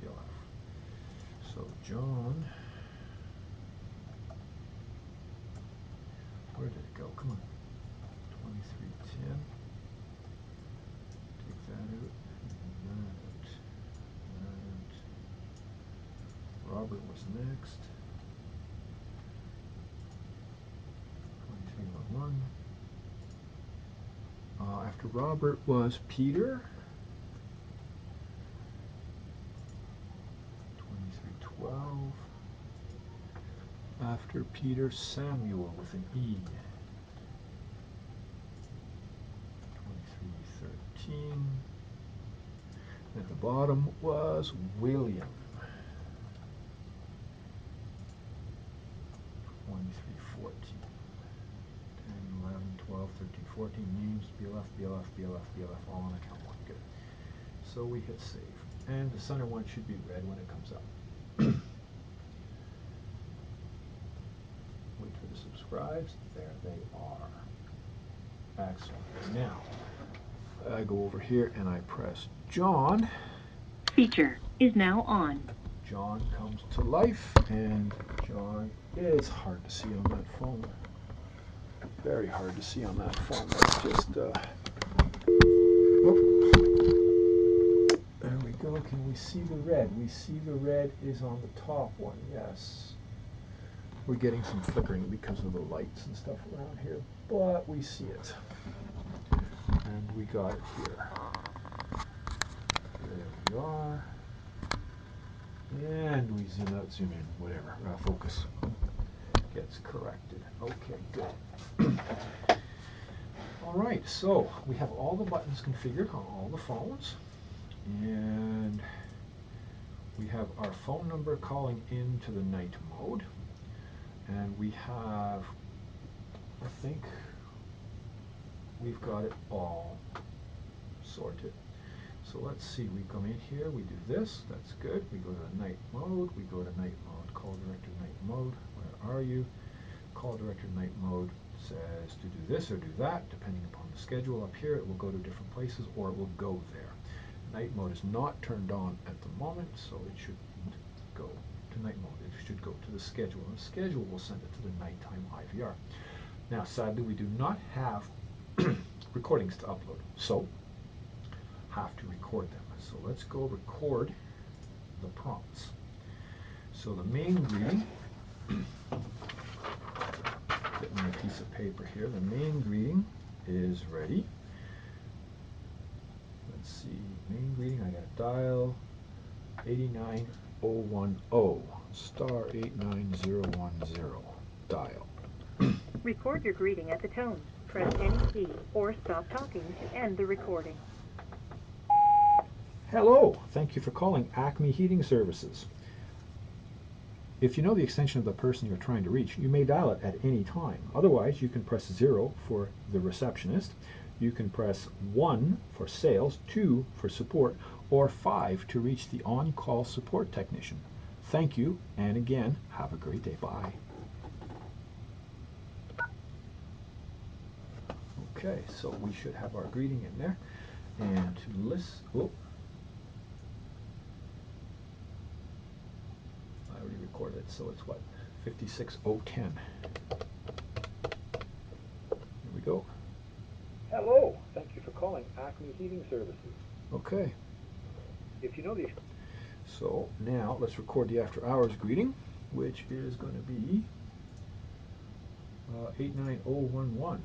BLF. So John, where did it go? Come on. 2310. Take that out. That. Robert was next. 2311. After Robert was Peter. 2312. After Peter, Samuel with an E. 2313. At the bottom was William. 2314. 10, 11, 12, 13, 14 names, BLF, BLF, BLF, BLF, all on account 1. Good. So we hit save. And the center one should be red when it comes up. Wait for the subscribes. There they are. Excellent. Now, I go over here and I press John. Feature is now on. John comes to life, and John is hard to see on that phone. Very hard to see on that phone. Let's just, whoop. There we go. Can we see the red? We see the red is on the top one, yes. We're getting some flickering because of the lights and stuff around here, but we see it. And we got it here. There we are. And we zoom out, zoom in, whatever. Focus gets corrected. Okay, good. All right, so we have all the buttons configured on all the phones. And we have our phone number calling into the night mode. And we have, I think, we've got it all sorted. So let's see, we come in here, we do this, that's good. We go to the night mode, we go to night mode, call director night mode, where are you? Call director night mode says to do this or do that, depending upon the schedule up here. It will go to different places or it will go there. Night mode is not turned on at the moment, so it shouldn't go to night mode. It should go to the schedule, and the schedule will send it to the nighttime IVR. Now, sadly, we do not have recordings to upload, so have to record them. So let's go record the prompts. So the main greeting, get my piece of paper here, the main greeting is ready. Let's see, main greeting, I got to dial 89010, star 89010, dial. Record your greeting at the tone. Press any key or stop talking to end the recording. Hello, thank you for calling Acme Heating Services. If you know the extension of the person you're trying to reach, you may dial it at any time. Otherwise, you can press 0 for the receptionist. You can press 1 for sales, 2 for support, or 5 to reach the on-call support technician. Thank you, and again, have a great day. Bye. Okay, so we should have our greeting in there. And to list, oh, I already recorded, so it's what, 56010. Here we go. Hello, thank you for calling Acme Heating Services. Okay, If you know the so now let's record the after hours greeting, which is going to be 89011.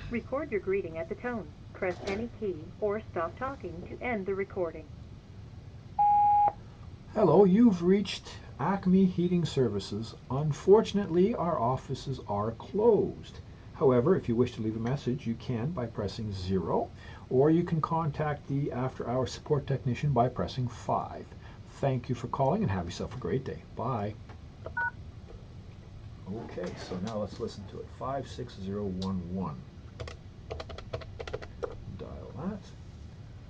Record your greeting at the tone. Press any key or stop talking to end the recording. Hello, you've reached Acme Heating Services. Unfortunately, our offices are closed. However, if you wish to leave a message, you can by pressing 0, or you can contact the after-hours support technician by pressing 5. Thank you for calling and have yourself a great day. Bye. Okay, so now let's listen to it. 56011. Dial that.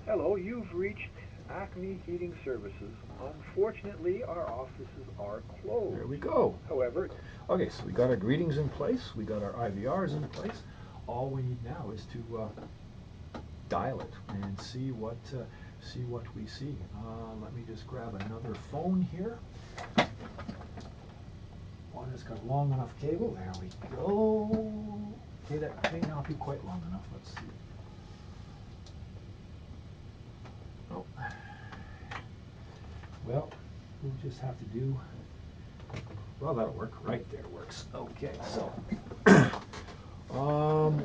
Hello, you've reached Acme Heating Services. Unfortunately, our offices are closed. There we go. However, Okay, so we got our greetings in place. We got our IVRs in place. All we need now is to dial it and see what we see. Let me just grab another phone here. One that's got a long enough cable. There we go. Okay, that may not be quite long enough. Let's see. Oh. Well, we'll just have to do. Well, that'll work. Right there works. Okay, so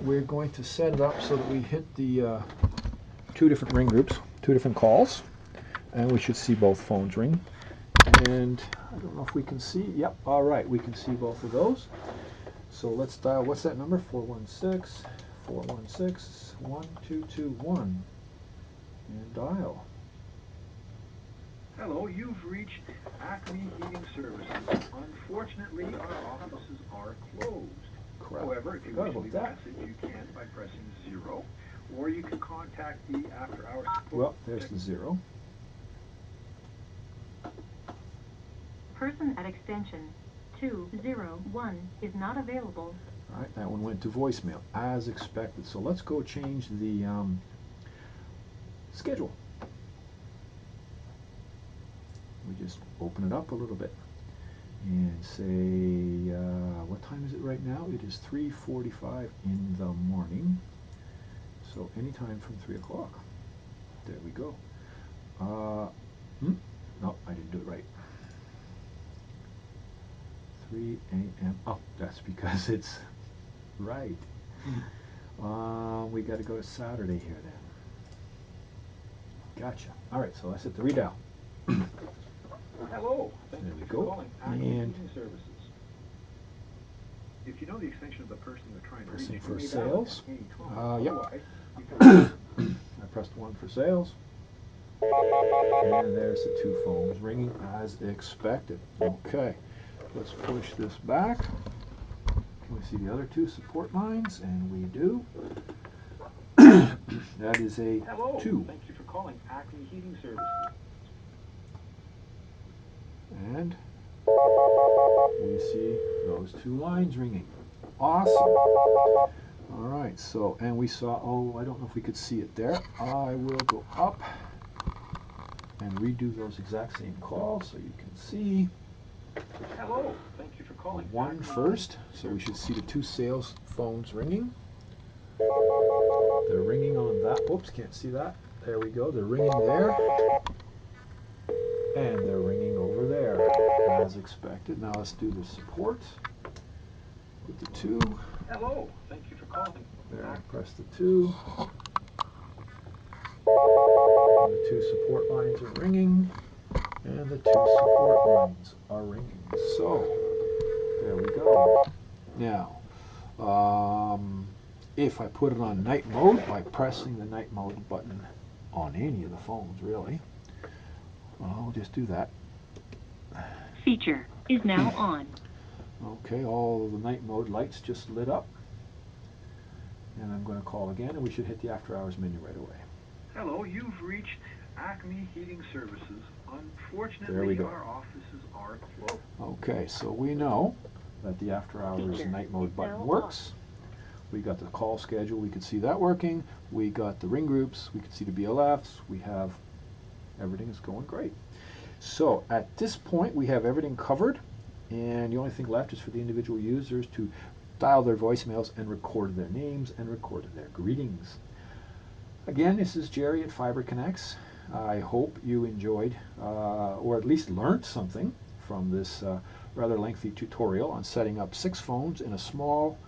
we're going to set it up so that we hit the 2 different ring groups, 2 different calls, and we should see both phones ring. And I don't know if we can see. Yep, all right, we can see both of those. So let's dial, what's that number? 416-416-1221. And dial. hello, you've reached Acme Heating Services. Unfortunately, our offices are closed. Crap. However, if you Forgot wish to about leave a that. message, you can by pressing 0, or you can contact the after-hours support. Well, there's the 0. Person at extension 201 is not available. All right, that one went to voicemail, as expected. So let's go change the schedule. We just open it up a little bit and say, what time is it right now? It is 3:45 in the morning. So anytime from 3 o'clock. There we go. No, I didn't do it right. 3 a.m. Oh, that's because it's right. We got to go to Saturday here then. Gotcha. All right, so let's hit the redial. Hello. Thank There you we for go. calling Acme And Heating Services. If you know the extension of the person you're trying to pressing reach, for you may dial it sales. at any time. Yep. Otherwise, you can I pressed 1 for sales. And there's the 2 phones ringing as expected. Okay, let's push this back. Can we see the other 2 support lines? And we do. That is a Hello. 2. Thank you for calling Acme Heating Services. And we see those 2 lines ringing. Awesome. All right, so, and we saw, oh, I don't know if we could see it there. I will go up and redo those exact same calls so you can see. Hello. Thank you for calling 1 Acme first, so we should see the 2 sales phones ringing. They're ringing on that. Oops, can't see that. There we go. They're ringing there. And they're ringing over there, as expected. Now let's do the support. With the 2. Hello. Thank you for calling. There, press the 2. And the 2 support lines are ringing. And the 2 support lines are ringing. So, there we go. Now, if I put it on night mode by pressing the night mode button on any of the phones, really, I'll just do that. Feature is now on. Okay, all of the night mode lights just lit up. And I'm going to call again, and we should hit the after hours menu right away. Hello. You've reached Acme Heating Services. Unfortunately, There we go. our offices are closed. Okay, so we know that the after hours Feature night mode is button now works. We got the call schedule, we could see that working. We got the ring groups, we could see the BLFs. We have everything is going great. So at this point we have everything covered, and the only thing left is for the individual users to dial their voicemails and record their names and record their greetings. Again, this is Jerry at Fiber Connects. I hope you enjoyed or at least learned something from this rather lengthy tutorial on setting up 6 phones in a small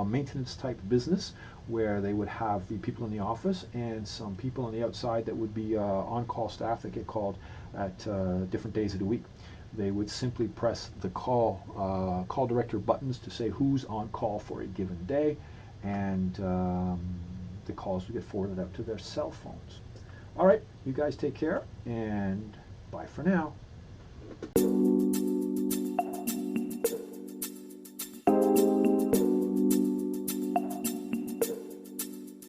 maintenance type business where they would have the people in the office and some people on the outside that would be on-call staff that get called at different days of the week. They would simply press the call director buttons to say who's on call for a given day, and the calls would get forwarded out to their cell phones. All right, you guys take care, and bye for now.